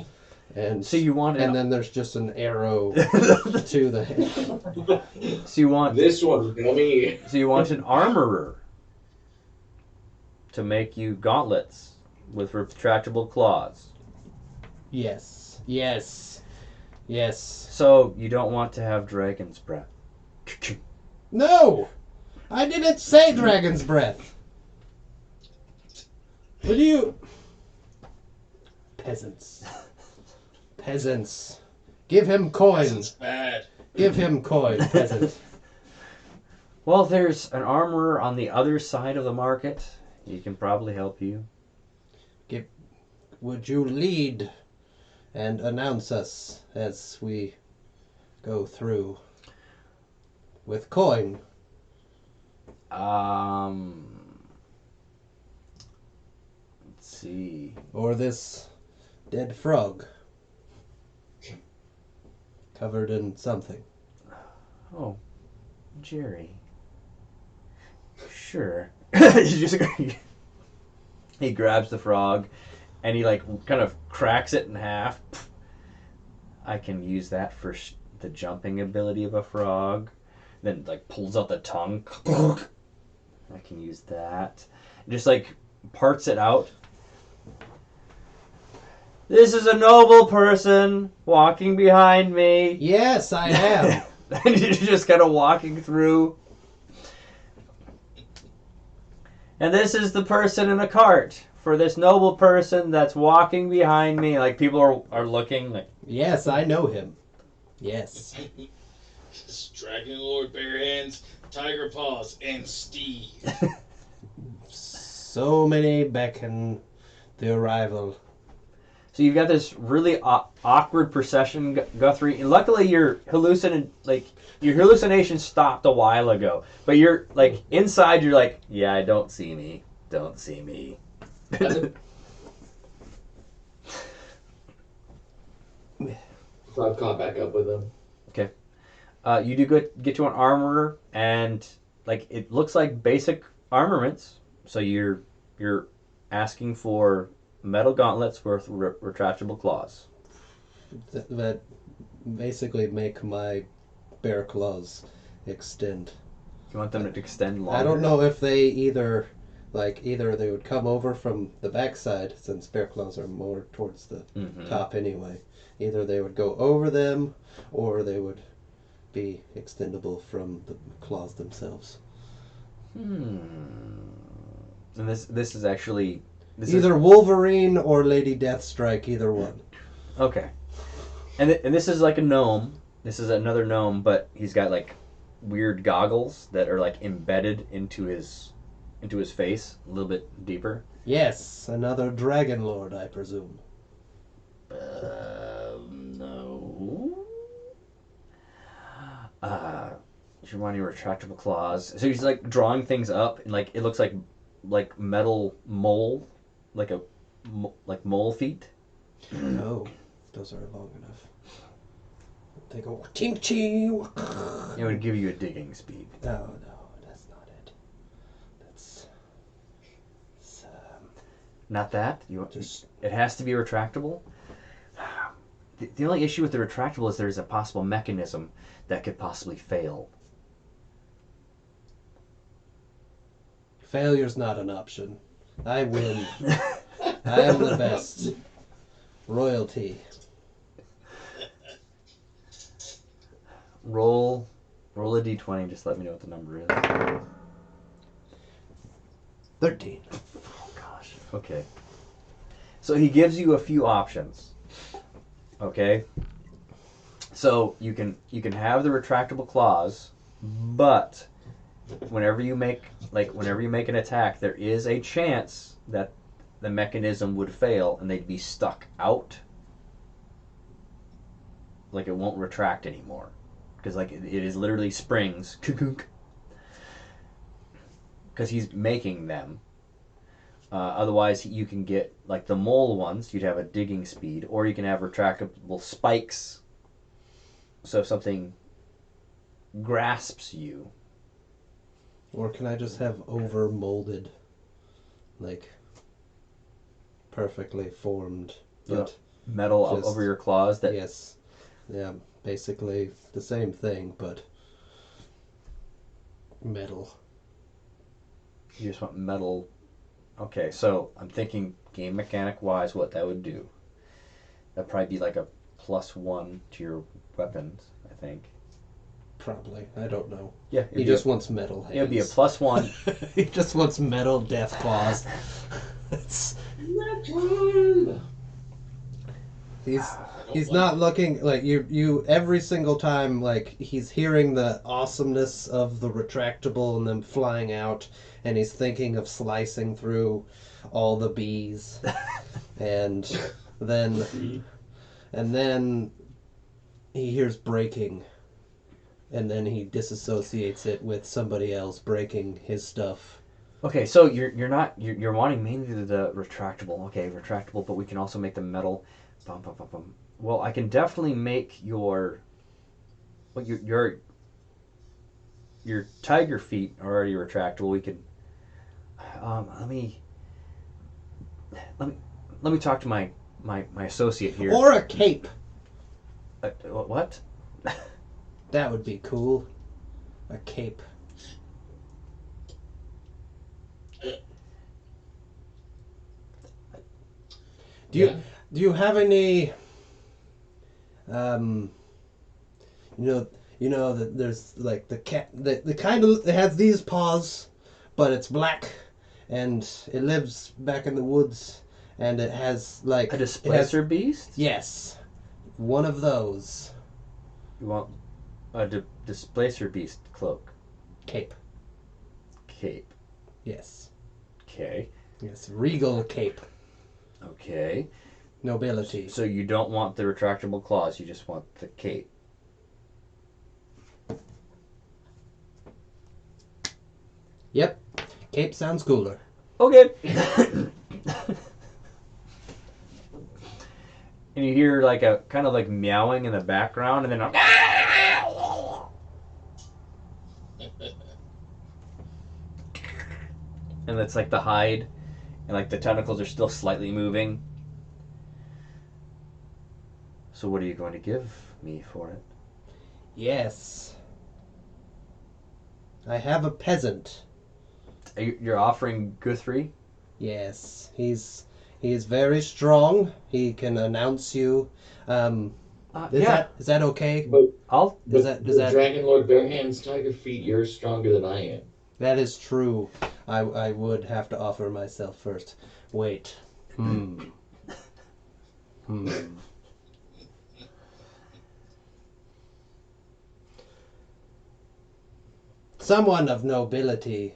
[SPEAKER 4] and
[SPEAKER 1] So you want
[SPEAKER 4] and then there's just an arrow to the hand.
[SPEAKER 1] So you want
[SPEAKER 2] This one, dummy.
[SPEAKER 1] So you want an armorer to make you gauntlets with retractable claws.
[SPEAKER 4] Yes, yes, yes.
[SPEAKER 1] So you don't want to have dragon's breath.
[SPEAKER 4] No, I didn't say dragon's breath. What do you? Peasants. Peasants. Give him coin.
[SPEAKER 3] Peasant's bad.
[SPEAKER 4] Give him coin, peasant.
[SPEAKER 1] Well, there's an armorer on the other side of the market. He can probably help you.
[SPEAKER 4] Would you lead and announce us as we go through with coin?
[SPEAKER 1] Let's see.
[SPEAKER 4] Or this dead frog covered in something?
[SPEAKER 1] Oh, Jerry. Sure. He grabs the frog and he like kind of cracks it in half. I can use that for the jumping ability of a frog. Then like pulls out the tongue. I can use that. Just like parts it out. This is a noble person walking behind me.
[SPEAKER 4] Yes, I am.
[SPEAKER 1] And you're just kind of walking through. And this is the person in a cart for this noble person that's walking behind me. Like people are looking. Like,
[SPEAKER 4] Yes, I know him. Yes.
[SPEAKER 3] Dragon Lord, bare hands, tiger paws, and Steve.
[SPEAKER 4] So many beckon the arrival.
[SPEAKER 1] so you've got this really awkward procession, Guthrie. And luckily, your hallucination stopped a while ago. But you're like inside. You're like, yeah, don't see me. Don't see me.
[SPEAKER 2] So I've caught back up with him.
[SPEAKER 1] You do get to an armorer, and like it looks like basic armaments. So you're asking for metal gauntlets with retractable claws.
[SPEAKER 4] That basically make my bare claws extend.
[SPEAKER 1] You want them to extend longer.
[SPEAKER 4] I don't know if they either they would come over from the backside, since bear claws are more towards the top anyway. Either they would go over them, or they would be extendable from the claws themselves.
[SPEAKER 1] And this is actually
[SPEAKER 4] Either Wolverine or Lady Deathstrike, either one.
[SPEAKER 1] Okay. And this is like a gnome. This is another gnome, but he's got like weird goggles that are like embedded into his face a little bit deeper.
[SPEAKER 4] Yes, another Dragon Lord, I presume.
[SPEAKER 1] No. You're wanting retractable claws. So he's like drawing things up, and like it looks like metal mole, like mole feet.
[SPEAKER 4] No, those are long enough. They go ching ching.
[SPEAKER 1] It would give you a digging speed.
[SPEAKER 4] No, that's not it.
[SPEAKER 1] Not that?
[SPEAKER 4] Just
[SPEAKER 1] It has to be retractable? The only issue with the retractable is there's a possible mechanism that could possibly fail.
[SPEAKER 4] failure's not an option. I win. I am the best. Royalty.
[SPEAKER 1] Roll a d20, just let me know what the number is.
[SPEAKER 4] 13.
[SPEAKER 1] Oh gosh. Okay. So he gives you a few options. Okay? So you can have the retractable claws, but whenever you make an attack, there is a chance that the mechanism would fail and they'd be stuck out. Like it won't retract anymore. Because like it is literally springs. Because he's making them. Otherwise, you can get like the mole ones. You'd have a digging speed, or you can have retractable spikes. So if something grasps you,
[SPEAKER 4] Or can I just have over molded, like perfectly formed, but
[SPEAKER 1] metal
[SPEAKER 4] Just-
[SPEAKER 1] over your claws. That
[SPEAKER 4] yes, yeah, basically the same thing, but metal.
[SPEAKER 1] you just want metal. Okay, so I'm thinking game mechanic wise, what that would do. That'd probably be like a +1 to your weapons, I think.
[SPEAKER 4] Probably, I don't know.
[SPEAKER 1] Yeah,
[SPEAKER 4] He just wants metal hands.
[SPEAKER 1] it would be a +1.
[SPEAKER 4] He just wants metal death claws. It's,
[SPEAKER 2] Metal!
[SPEAKER 4] he's not looking like you every single time, like he's hearing the awesomeness of the retractable and them flying out, and he's thinking of slicing through all the bees, and then he hears breaking, and then he disassociates it with somebody else breaking his stuff.
[SPEAKER 1] Okay, so you're wanting mainly the retractable. Okay, retractable, but we can also make the metal. Bum, bum, bum, bum. Well, I can definitely make your tiger feet are already retractable. We could let me talk to my associate here.
[SPEAKER 4] Or a cape.
[SPEAKER 1] What?
[SPEAKER 4] That would be cool. A cape. Do you have any you know that there's like the cat the kind of it has these paws, but it's black and it lives back in the woods, and it has like
[SPEAKER 1] A displacer beast?
[SPEAKER 4] yes, one of those.
[SPEAKER 1] You want a displacer beast cloak?
[SPEAKER 4] Cape.
[SPEAKER 1] Cape.
[SPEAKER 4] Yes.
[SPEAKER 1] Okay.
[SPEAKER 4] Yes, regal cape.
[SPEAKER 1] Okay.
[SPEAKER 4] Nobility.
[SPEAKER 1] So you don't want the retractable claws, you just want the cape.
[SPEAKER 4] Yep. Cape sounds cooler.
[SPEAKER 1] Okay. And you hear like a kind of like meowing in the background, and then and it's like the hide, and like the tentacles are still slightly moving. So what are you going to give me for it?
[SPEAKER 4] Yes. I have a peasant.
[SPEAKER 1] You're offering Guthrie?
[SPEAKER 4] Yes. He's very strong. He can announce you.
[SPEAKER 1] Yeah.
[SPEAKER 4] Is that okay?
[SPEAKER 2] But
[SPEAKER 1] I'll.
[SPEAKER 4] Does that
[SPEAKER 2] Dragon Lord Barehand's Tiger Feet, you're stronger than I am.
[SPEAKER 4] That is true. I would have to offer myself first. Wait. Hmm. Someone of nobility.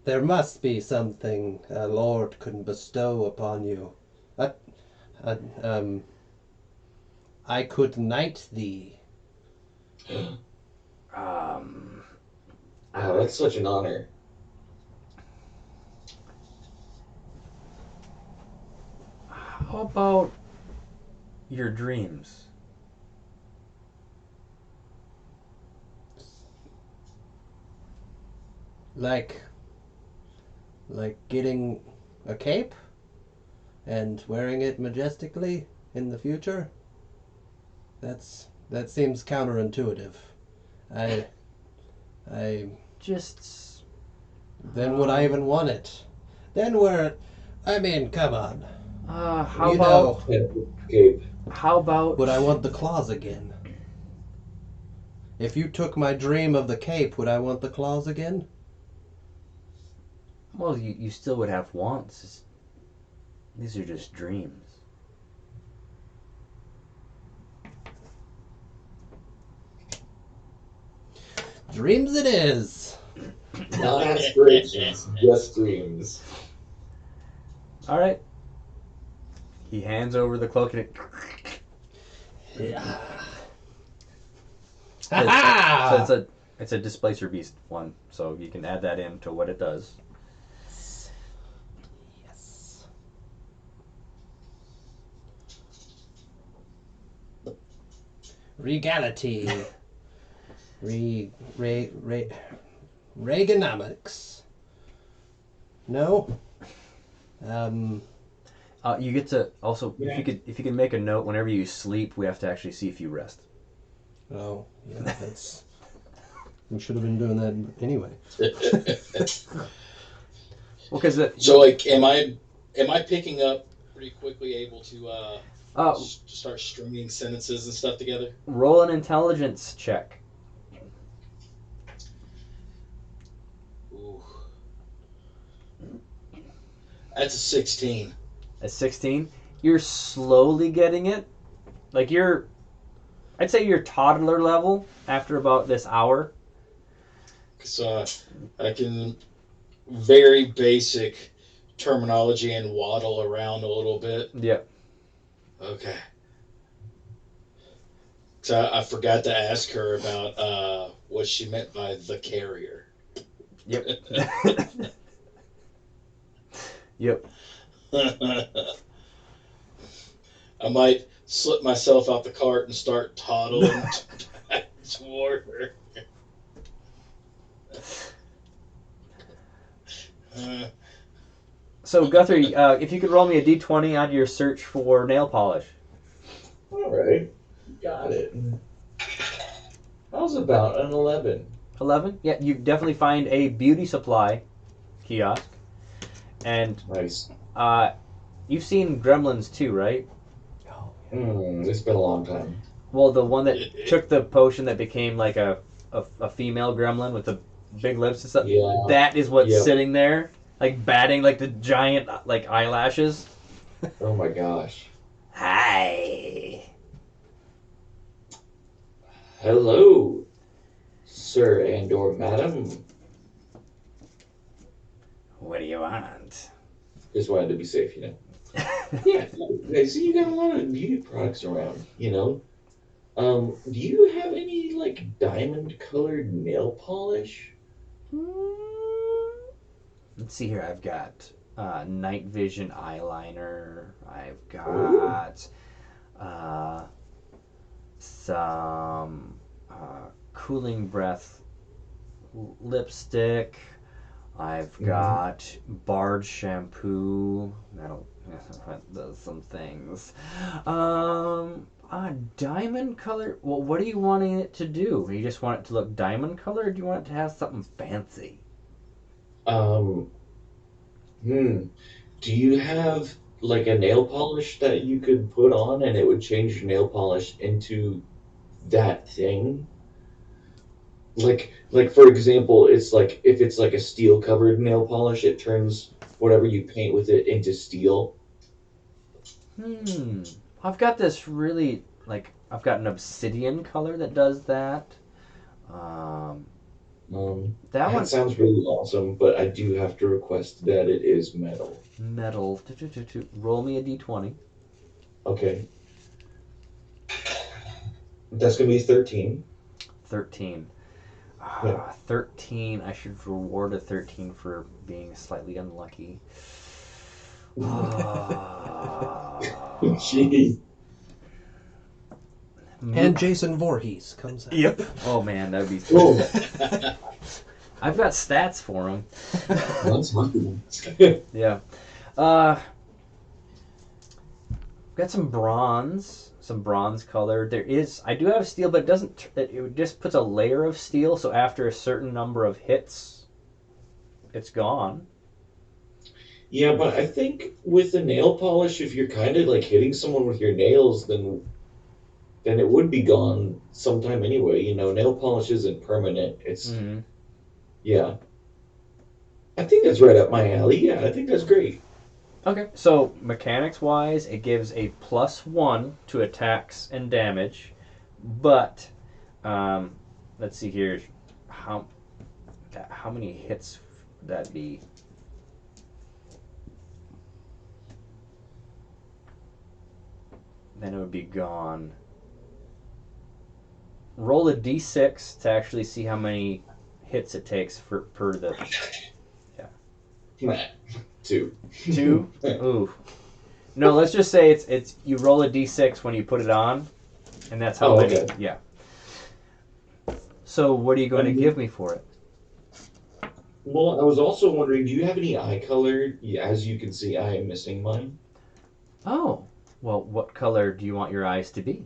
[SPEAKER 4] There must be something a lord can bestow upon you. I could knight thee.
[SPEAKER 2] Wow, that's such an honor.
[SPEAKER 1] How about your dreams?
[SPEAKER 4] Like like getting a cape and wearing it majestically in the future. That seems counterintuitive. I
[SPEAKER 1] Just
[SPEAKER 4] Then would I even want it? Then where? I mean, come on.
[SPEAKER 1] how
[SPEAKER 4] You
[SPEAKER 1] about
[SPEAKER 4] know,
[SPEAKER 2] Cape.
[SPEAKER 1] how about
[SPEAKER 4] would I want the claws again? If you took my dream of the cape, would I want the claws again?
[SPEAKER 1] Well, you still would have wants. These are just dreams.
[SPEAKER 4] Dreams it is.
[SPEAKER 2] Not aspirations, just dreams.
[SPEAKER 1] All right. He hands over the cloak and it.
[SPEAKER 4] Yeah.
[SPEAKER 1] So
[SPEAKER 4] Ha
[SPEAKER 1] it's a displacer beast one, so you can add that in to what it does.
[SPEAKER 4] Yes. Regality. Reaganomics. No.
[SPEAKER 1] You get to also if you can make a note whenever you sleep, we have to actually see if you rest.
[SPEAKER 4] Oh, yeah, that's. We should have been doing that anyway.
[SPEAKER 1] Well, because
[SPEAKER 3] So, like, am I picking up pretty quickly, able to start stringing sentences and stuff together?
[SPEAKER 1] roll an intelligence check.
[SPEAKER 3] Ooh. That's a 16.
[SPEAKER 1] At 16, you're slowly getting it. Like I'd say you're toddler level after about this hour.
[SPEAKER 3] So I can very basic terminology and waddle around a little bit.
[SPEAKER 1] Yep.
[SPEAKER 3] Okay. So I forgot to ask her about what she meant by the carrier.
[SPEAKER 1] Yep. Yep.
[SPEAKER 3] I might slip myself out the cart and start toddling back toward her.
[SPEAKER 1] So Guthrie, if you could roll me a d20 on your search for nail polish.
[SPEAKER 2] All right, got it. How's about an 11?
[SPEAKER 1] 11? Yeah, you definitely find a beauty supply kiosk. And
[SPEAKER 2] Nice.
[SPEAKER 1] you've seen Gremlins too, right?
[SPEAKER 2] It's been a long time.
[SPEAKER 1] Well, the one that took the potion that became like a female gremlin with the big lips and stuff.
[SPEAKER 2] Yeah.
[SPEAKER 1] That is what's
[SPEAKER 2] Yep.
[SPEAKER 1] sitting there, like batting like the giant like eyelashes.
[SPEAKER 2] Oh my gosh.
[SPEAKER 1] Hi.
[SPEAKER 2] Hello, sir and/or madam.
[SPEAKER 1] What do you want?
[SPEAKER 2] Just wanted to be safe, you know. Yeah, I see you got a lot of beauty products around, you know. Do you have any like diamond-colored nail polish?
[SPEAKER 1] Let's see here. I've got night vision eyeliner. I've got some cooling breath lipstick. I've got Bard shampoo. That does some things. Diamond color. Well, what are you wanting it to do? You just want it to look diamond color, or do you want it to have something fancy?
[SPEAKER 2] Do you have like a nail polish that you could put on and it would change your nail polish into that thing? Like for example, it's like if it's like a steel covered nail polish, it turns whatever you paint with it into steel.
[SPEAKER 1] I've got this really I've got an obsidian color that does that. That one
[SPEAKER 2] sounds really awesome, but I do have to request that it is metal.
[SPEAKER 1] metal. Roll me a d20.
[SPEAKER 2] Okay. That's gonna be 13.
[SPEAKER 1] 13.
[SPEAKER 2] Yeah.
[SPEAKER 1] 13. I should reward a 13 for being slightly unlucky.
[SPEAKER 2] Jeez.
[SPEAKER 4] And Jason Voorhees comes out.
[SPEAKER 1] Yep. Oh man, that'd be.
[SPEAKER 2] Cool.
[SPEAKER 1] I've got stats for him.
[SPEAKER 2] That's lucky.
[SPEAKER 1] Yeah. Got some bronze color. I do have steel, but it doesn't. It just puts a layer of steel. So after a certain number of hits, it's gone.
[SPEAKER 2] Yeah, but I think with the nail polish, if you're kind of like hitting someone with your nails, then it would be gone sometime anyway. You know, nail polish isn't permanent. It's
[SPEAKER 1] Mm-hmm.
[SPEAKER 2] yeah. I think that's right up my alley. Yeah, I think that's great.
[SPEAKER 1] Okay. So mechanics wise, it gives a +1 to attacks and damage, but let's see here. How how many hits would that be? Then it would be gone. Roll a d6 to actually see how many hits it takes per the
[SPEAKER 2] Nah, two.
[SPEAKER 1] 2. Ooh. No, let's just say it's you roll a d6 when you put it on, and that's how
[SPEAKER 2] Oh,
[SPEAKER 1] many.
[SPEAKER 2] okay.
[SPEAKER 1] Yeah. So what are you going to
[SPEAKER 2] And-
[SPEAKER 1] give me for it?
[SPEAKER 2] Well, I was also wondering, do you have any eye color? Yeah, as you can see, I am missing mine.
[SPEAKER 1] Oh, well, what color do you want your eyes to be?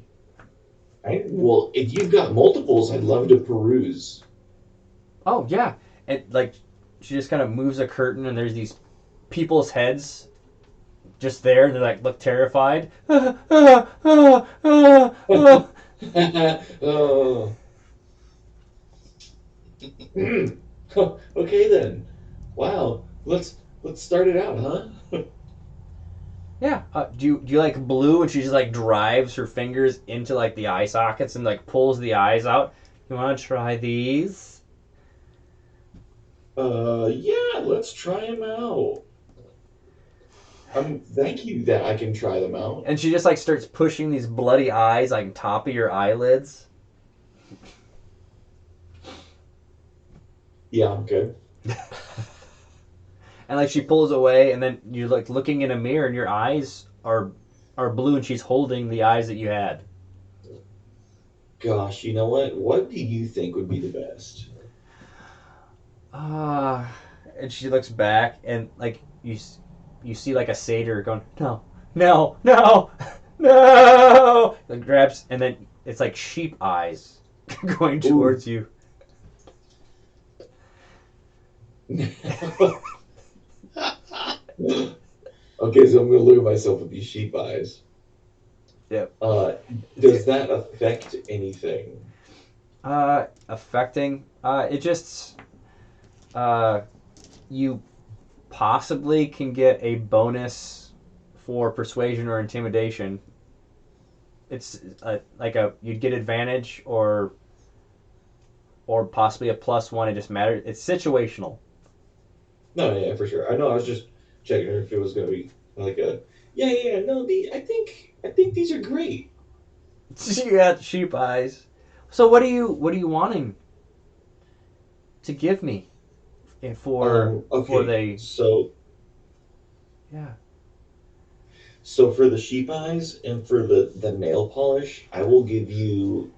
[SPEAKER 2] Well, if you've got multiples, I'd love to peruse.
[SPEAKER 1] Oh yeah, and like she just kind of moves a curtain, and there's these people's heads just there, and they're like look terrified.
[SPEAKER 2] Oh. Okay then. Wow. Let's start it out, huh?
[SPEAKER 1] Yeah. Do you like blue? And she just like drives her fingers into like the eye sockets and like pulls the eyes out. You want to try these?
[SPEAKER 2] Yeah, let's try them out. Thank you that I can try them out.
[SPEAKER 1] And she just like starts pushing these bloody eyes like on top of your eyelids.
[SPEAKER 2] Yeah, I'm good.
[SPEAKER 1] And like she pulls away, and then you're like looking in a mirror, and your eyes are blue, and she's holding the eyes that you had.
[SPEAKER 2] Gosh, you know what? What do you think would be the best?
[SPEAKER 1] And she looks back, and like you see like a satyr going, no, no, no, no. Like grabs, and then it's like sheep eyes going towards you.
[SPEAKER 2] Okay, so I'm gonna look at myself with these sheep eyes.
[SPEAKER 1] Yep.
[SPEAKER 2] Does that affect anything?
[SPEAKER 1] Affecting. It just. You possibly can get a bonus for persuasion or intimidation. It's you'd get advantage or possibly a +1. It just matters. It's situational.
[SPEAKER 2] No, yeah, for sure. I know. I was just checking if it was gonna be like a. Yeah. No, I think these are great.
[SPEAKER 1] You got sheep eyes. So what are you wanting to give me for
[SPEAKER 2] Okay.
[SPEAKER 1] the yeah.
[SPEAKER 2] So for the sheep eyes and for the nail polish, I will give you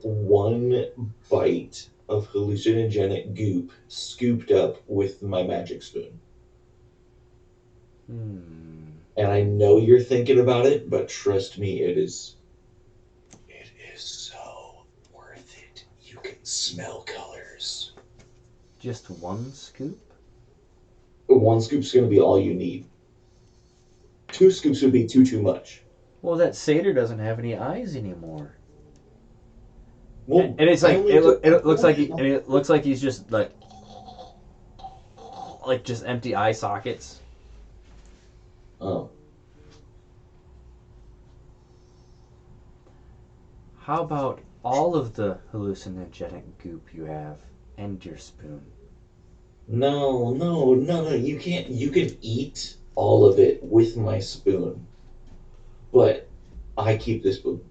[SPEAKER 2] 1 bite of hallucinogenic goop scooped up with my magic spoon. And I know you're thinking about it, but trust me, it is so worth it. You can smell colors.
[SPEAKER 1] Just 1 scoop?
[SPEAKER 2] 1 scoop's gonna be all you need. 2 scoops would be too much.
[SPEAKER 1] Well, that satyr doesn't have any eyes anymore.
[SPEAKER 2] Well,
[SPEAKER 1] And it's like it looks like he's just like just empty eye sockets.
[SPEAKER 2] Oh.
[SPEAKER 1] How about all of the hallucinogenic goop you have and your spoon?
[SPEAKER 2] No. You can't. You can eat all of it with my spoon, but I keep the spoon.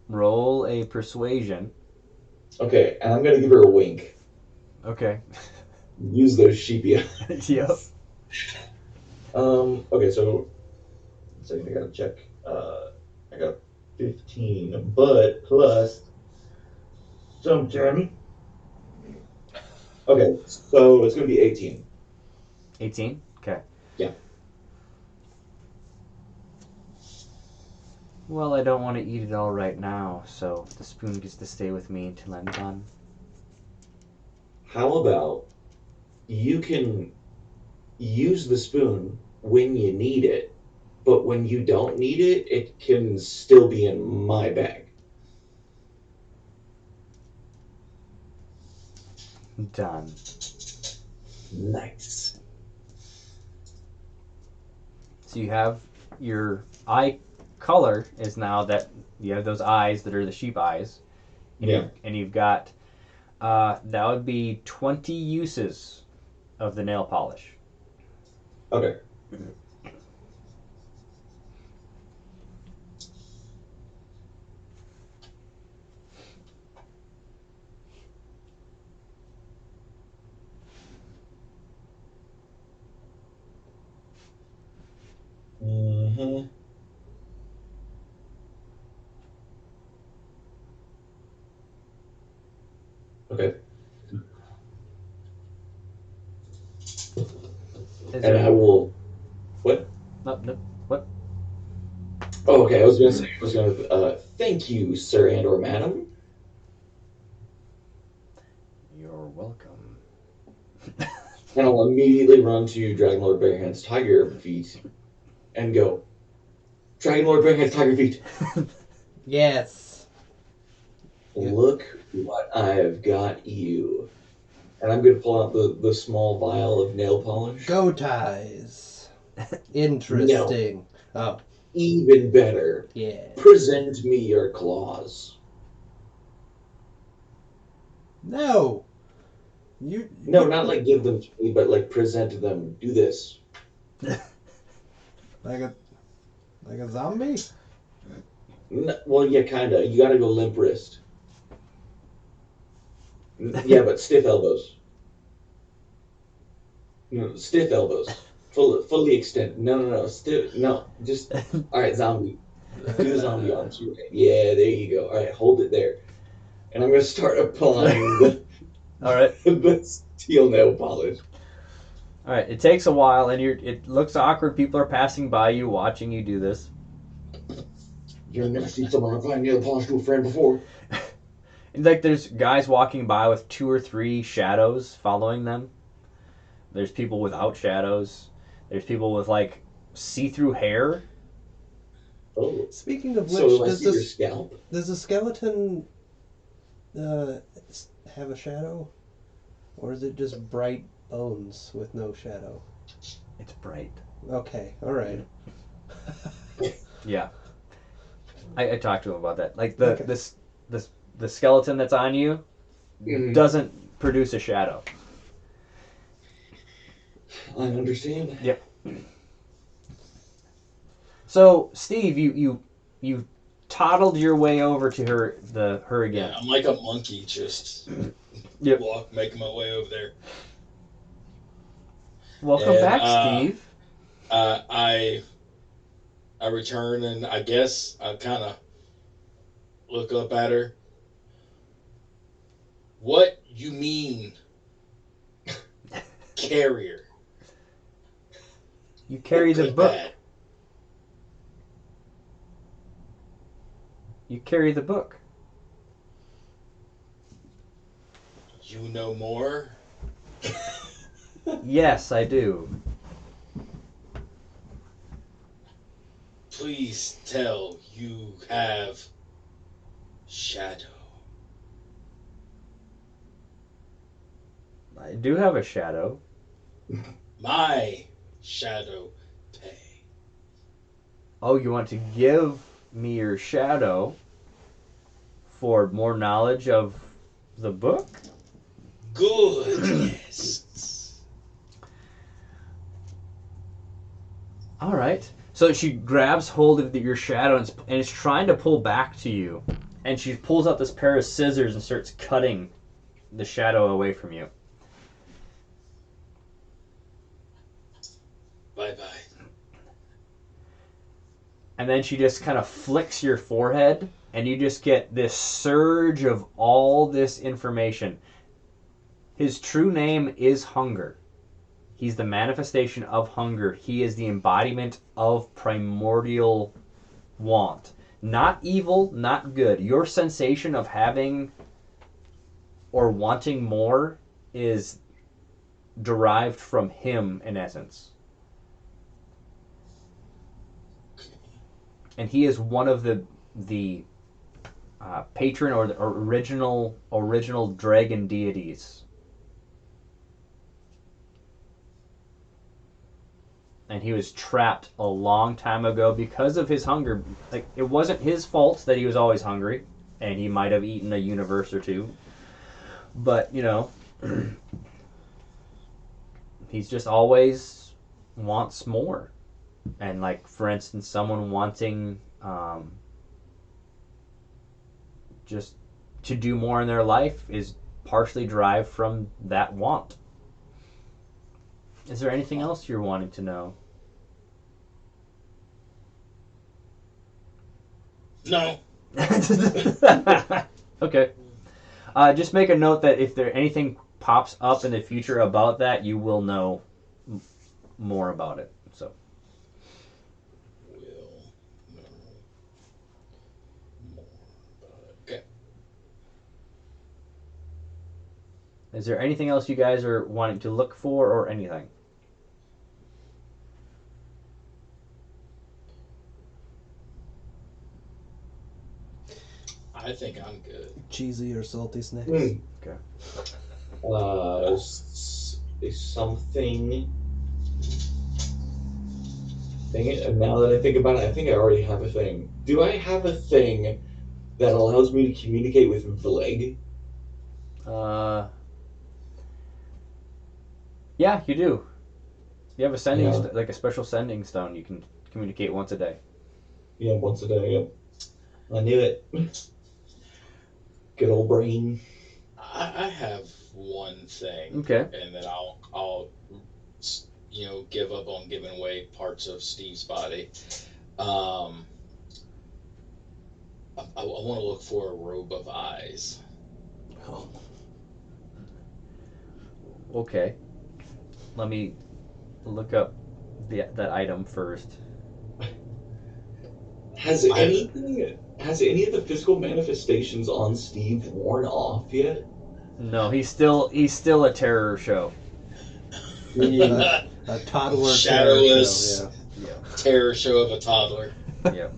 [SPEAKER 1] Roll a persuasion.
[SPEAKER 2] Okay, and I'm gonna give her a wink.
[SPEAKER 1] Okay.
[SPEAKER 2] Use those sheepy eyes.
[SPEAKER 1] Yep.
[SPEAKER 2] Okay, so second, I gotta check. I got 15, but plus something. Okay, so it's going to be 18.
[SPEAKER 1] 18? Okay.
[SPEAKER 2] Yeah.
[SPEAKER 1] Well, I don't want to eat it all right now, so the spoon gets to stay with me until I'm done.
[SPEAKER 2] How about you can use the spoon when you need it, but when you don't need it, it can still be in my bag.
[SPEAKER 1] Done.
[SPEAKER 2] Nice.
[SPEAKER 1] So you have your eye color is now that you have those eyes that are the sheep eyes. And
[SPEAKER 2] Yeah.
[SPEAKER 1] you've got, that would be 20 uses of the nail polish.
[SPEAKER 2] Okay. Mm-hmm. Okay.
[SPEAKER 1] Is
[SPEAKER 2] And
[SPEAKER 1] there...
[SPEAKER 2] I will. What?
[SPEAKER 1] Nope, nope. What?
[SPEAKER 2] Oh, okay. I was going to say, thank you, sir and or madam.
[SPEAKER 1] You're welcome.
[SPEAKER 2] And I'll immediately run to Dragon Lord Barehand's Tiger Feet and go, Dragon Lord Barehand's Tiger Feet,
[SPEAKER 4] Yes.
[SPEAKER 2] look what I have got you. And I'm going to pull out the small vial of nail polish.
[SPEAKER 4] Go ties. Interesting. Oh,
[SPEAKER 2] Even better,
[SPEAKER 4] yeah.
[SPEAKER 2] present me your claws.
[SPEAKER 4] No. You.
[SPEAKER 2] No, not like give them to me, but like present them. Do this.
[SPEAKER 4] Like a zombie?
[SPEAKER 2] Well, yeah, kind of. You got to go limp wrist. Yeah, but stiff elbows. No, stiff elbows. Fully extended. No. Stiff. No. Just. All right, zombie. Do the zombie arms. Yeah, there you go. All right, hold it there. And I'm going to start applying
[SPEAKER 1] All right.
[SPEAKER 2] the steel nail polish.
[SPEAKER 1] All right. It takes a while, and it looks awkward. People are passing by you, watching you do this.
[SPEAKER 2] You've never seen someone apply nail polish to a friend before.
[SPEAKER 1] And, like, there's guys walking by with 2 or 3 shadows following them. There's people without shadows. There's people with, like, see-through hair.
[SPEAKER 2] Oh,
[SPEAKER 4] Speaking of which,
[SPEAKER 2] so I see your scalp.
[SPEAKER 4] does the skeleton have a shadow, or is it just bright bones with no shadow?
[SPEAKER 1] It's bright.
[SPEAKER 4] Okay, all right.
[SPEAKER 1] Yeah. I talked to him about that. Like,
[SPEAKER 4] Okay.
[SPEAKER 1] the skeleton that's on you
[SPEAKER 2] Mhm.
[SPEAKER 1] doesn't produce a shadow.
[SPEAKER 2] I understand.
[SPEAKER 1] Yep. So, Steve, you toddled your way over to her again.
[SPEAKER 3] Yeah, I'm like a monkey, just
[SPEAKER 1] Yep.
[SPEAKER 3] making my way over there.
[SPEAKER 1] Welcome
[SPEAKER 3] And,
[SPEAKER 1] back, Steve.
[SPEAKER 3] I return, and I guess I kind of look up at her. What you mean, carrier?
[SPEAKER 1] You carry the
[SPEAKER 3] Good,
[SPEAKER 1] book.
[SPEAKER 3] bad.
[SPEAKER 1] You carry the book.
[SPEAKER 3] You know more?
[SPEAKER 1] Yes, I do.
[SPEAKER 3] Please tell you have shadow.
[SPEAKER 1] I do have a shadow.
[SPEAKER 3] My shadow pay.
[SPEAKER 1] Oh, you want to give me your shadow for more knowledge of the book?
[SPEAKER 3] Good, yes.
[SPEAKER 1] All right. So she grabs hold of your shadow and is trying to pull back to you. And she pulls out this pair of scissors and starts cutting the shadow away from you.
[SPEAKER 3] Bye-bye.
[SPEAKER 1] And then she just kind of flicks your forehead, and you just get this surge of all this information. His true name is Hunger. He's the manifestation of hunger. He is the embodiment of primordial want. Not evil, not good. Your sensation of having or wanting more is derived from him in essence. And he is one of the patron or the original dragon deities. And he was trapped a long time ago because of his hunger. Like, it wasn't his fault that he was always hungry, and he might have eaten a universe or two. But, you know, he's just always wants more. And, like, for instance, someone wanting just to do more in their life is partially derived from that want. Is there anything else you're wanting to know?
[SPEAKER 3] No.
[SPEAKER 1] Okay. Just make a note that if there anything pops up in the future about that, you will know more about it. So.
[SPEAKER 3] Will know more about it. Okay.
[SPEAKER 1] Is there anything else you guys are wanting to look for or anything?
[SPEAKER 3] I think I'm good.
[SPEAKER 4] Cheesy or salty snacks?
[SPEAKER 2] Mm.
[SPEAKER 1] Okay.
[SPEAKER 2] Something. Dang it, and now that I think about it, I think I already have a thing. Do I have a thing that allows me to communicate with Vleg?
[SPEAKER 1] Yeah, you do. You have a sending
[SPEAKER 2] Yeah.
[SPEAKER 1] like a special sending stone. You can communicate once a day.
[SPEAKER 2] Yeah, once a day, yep. I knew it. Good old brain.
[SPEAKER 3] I have one thing,
[SPEAKER 1] Okay.
[SPEAKER 3] and then I'll give up on giving away parts of Steve's body. I want to look for a robe of eyes.
[SPEAKER 4] Oh.
[SPEAKER 1] Okay. Let me look up that item first.
[SPEAKER 2] Has any of the physical manifestations on Steve worn off yet?
[SPEAKER 1] No, he's still a terror show.
[SPEAKER 4] A toddler
[SPEAKER 3] Shadowless
[SPEAKER 4] terror show,
[SPEAKER 3] terror show of a toddler.
[SPEAKER 1] Yep.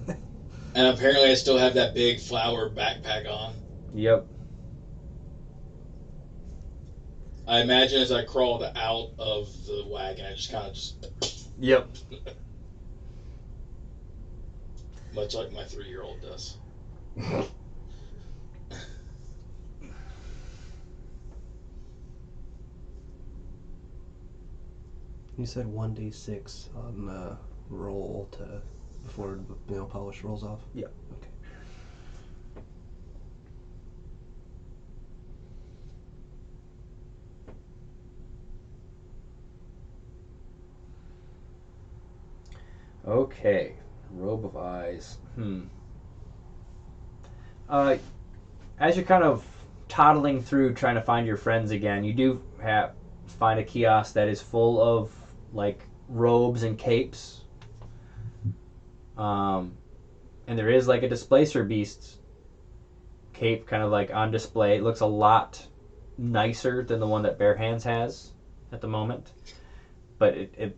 [SPEAKER 3] And apparently I still have that big flower backpack on.
[SPEAKER 1] Yep.
[SPEAKER 3] I imagine as I crawled out of the wagon, I just kind of
[SPEAKER 1] Yep.
[SPEAKER 3] much like my 3-year-old does.
[SPEAKER 4] You said 1d6 on roll before polish rolls off?
[SPEAKER 1] Yeah.
[SPEAKER 4] Okay.
[SPEAKER 1] Okay. Robe of eyes. As you're kind of toddling through trying to find your friends again, you do find a kiosk that is full of like robes and capes. And there is like a displacer beast cape kind of like on display. It looks a lot nicer than the one that Bare Hands has at the moment, but it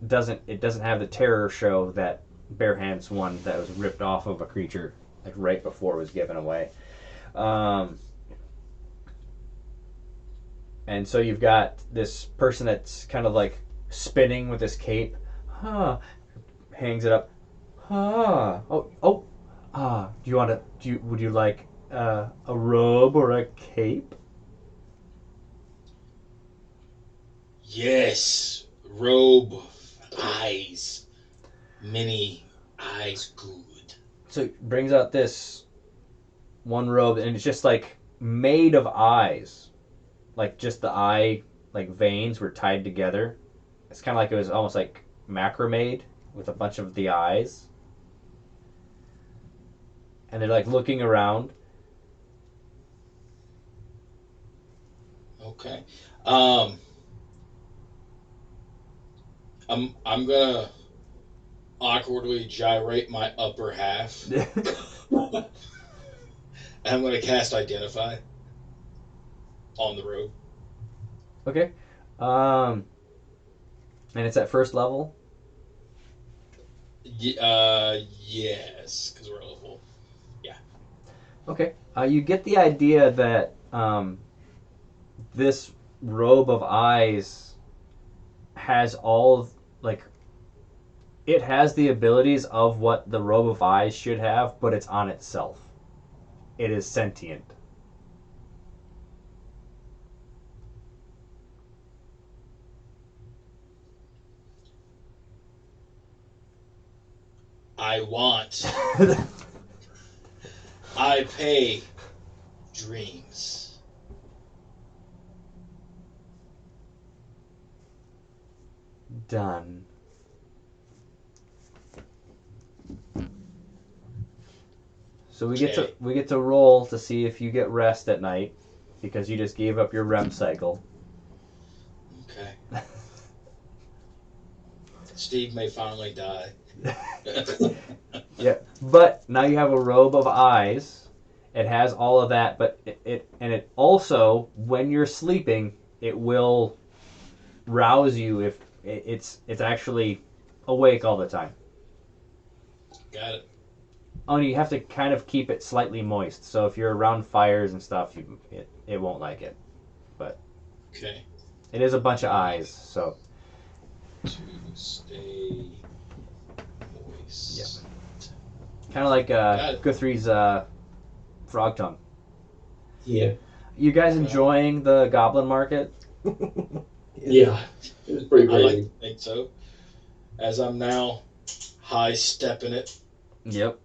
[SPEAKER 1] doesn't have the terror show that Bare Hands one that was ripped off of a creature like right before it was given away. And so you've got this person that's kind of like spinning with this cape, hangs it up, would you like a robe or a cape?
[SPEAKER 3] Yes, robe, eyes, many eyes, good.
[SPEAKER 1] So it brings out this one robe, and it's just like made of eyes, like just the eye like veins were tied together. It's kind of like it was almost like macrame with a bunch of the eyes, and they're like looking around.
[SPEAKER 3] Okay. I'm gonna awkwardly gyrate my upper half, and I'm gonna cast Identify on the robe.
[SPEAKER 1] Okay. And it's at first level.
[SPEAKER 3] Yes, because we're level. Yeah.
[SPEAKER 1] Okay. You get the idea that this robe of eyes has all like it has the abilities of what the robe of eyes should have, but it's on itself. It is sentient.
[SPEAKER 3] I want. I pay dreams.
[SPEAKER 1] Done. So
[SPEAKER 3] Okay.
[SPEAKER 1] we get to roll to see if you get rest at night because you just gave up your REM cycle.
[SPEAKER 3] Okay. Steve may finally die.
[SPEAKER 1] Yeah, but now you have a robe of eyes. It has all of that, but it also when you're sleeping, it will rouse you if it's actually awake all the time.
[SPEAKER 3] Got it.
[SPEAKER 1] Only you have to kind of keep it slightly moist. So if you're around fires and stuff, it won't like it. But
[SPEAKER 3] Okay.
[SPEAKER 1] it is a bunch of eyes, so
[SPEAKER 3] To stay moist.
[SPEAKER 1] kind of like
[SPEAKER 3] Got it.
[SPEAKER 1] Guthrie's frog tongue.
[SPEAKER 2] Yeah.
[SPEAKER 1] You guys enjoying the goblin market?
[SPEAKER 2] Yeah. It was pretty
[SPEAKER 3] I like
[SPEAKER 2] crazy.
[SPEAKER 3] to think so. As I'm now high stepping it
[SPEAKER 1] Yep.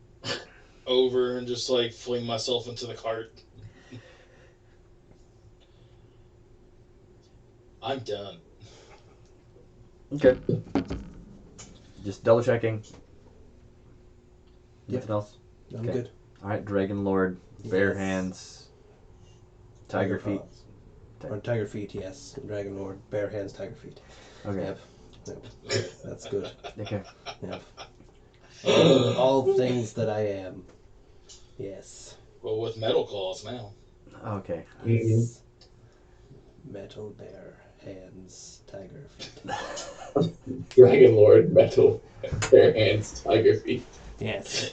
[SPEAKER 3] over and just like fling myself into the cart. I'm done.
[SPEAKER 1] Okay. Just double checking.
[SPEAKER 4] Yep.
[SPEAKER 1] Nothing else?
[SPEAKER 4] I'm
[SPEAKER 1] Okay.
[SPEAKER 4] good.
[SPEAKER 1] All right, Dragon Lord, bare
[SPEAKER 4] Yes.
[SPEAKER 1] hands, tiger feet.
[SPEAKER 4] paws. Or tiger feet, yes. Dragon Lord, bare hands, tiger feet.
[SPEAKER 1] Okay.
[SPEAKER 4] Yep. Yep. That's good.
[SPEAKER 1] Okay.
[SPEAKER 4] Yep. All things that I am. Yes.
[SPEAKER 3] Well, with metal claws now.
[SPEAKER 1] Okay.
[SPEAKER 2] Mhm.
[SPEAKER 4] Metal bear hands, tiger feet.
[SPEAKER 2] Dragon Lord, metal, bare hands, tiger feet.
[SPEAKER 4] Yes.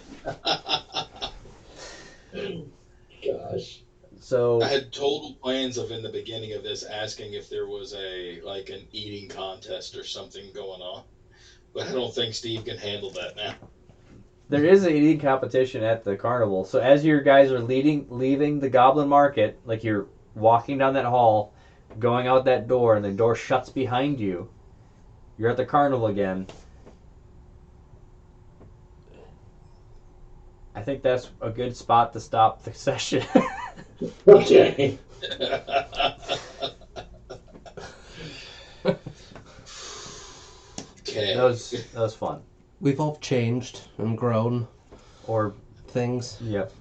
[SPEAKER 2] Gosh.
[SPEAKER 1] So
[SPEAKER 3] I had total plans of in the beginning of this asking if there was an eating contest or something going on, but I don't think Steve can handle that now.
[SPEAKER 1] there is an eating competition at the carnival. So as you guys are leaving the Goblin Market, like you're walking down that hall, going out that door, and the door shuts behind you, you're at the carnival again. I think that's a good spot to stop the session.
[SPEAKER 2] Okay.
[SPEAKER 3] Okay.
[SPEAKER 1] that was fun.
[SPEAKER 4] We've all changed and grown
[SPEAKER 1] Or
[SPEAKER 4] things.
[SPEAKER 1] yep.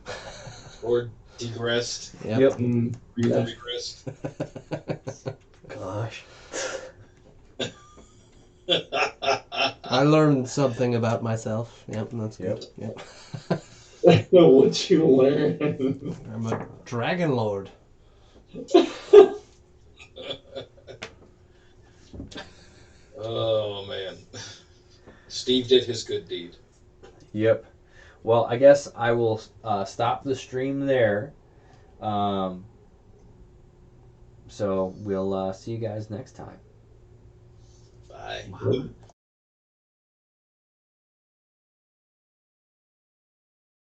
[SPEAKER 3] Or degressed.
[SPEAKER 1] Yep.
[SPEAKER 2] Mm,
[SPEAKER 3] Really
[SPEAKER 2] yeah.
[SPEAKER 3] regressed.
[SPEAKER 1] Gosh.
[SPEAKER 4] I learned something about myself. Yep, that's good. Yep.
[SPEAKER 2] What'd you learn?
[SPEAKER 4] I'm a dragon lord.
[SPEAKER 3] Oh man. Steve did his good deed.
[SPEAKER 1] Yep. Well, I guess I will stop the stream there. So we'll see you guys next time.
[SPEAKER 3] Bye.
[SPEAKER 2] Wow.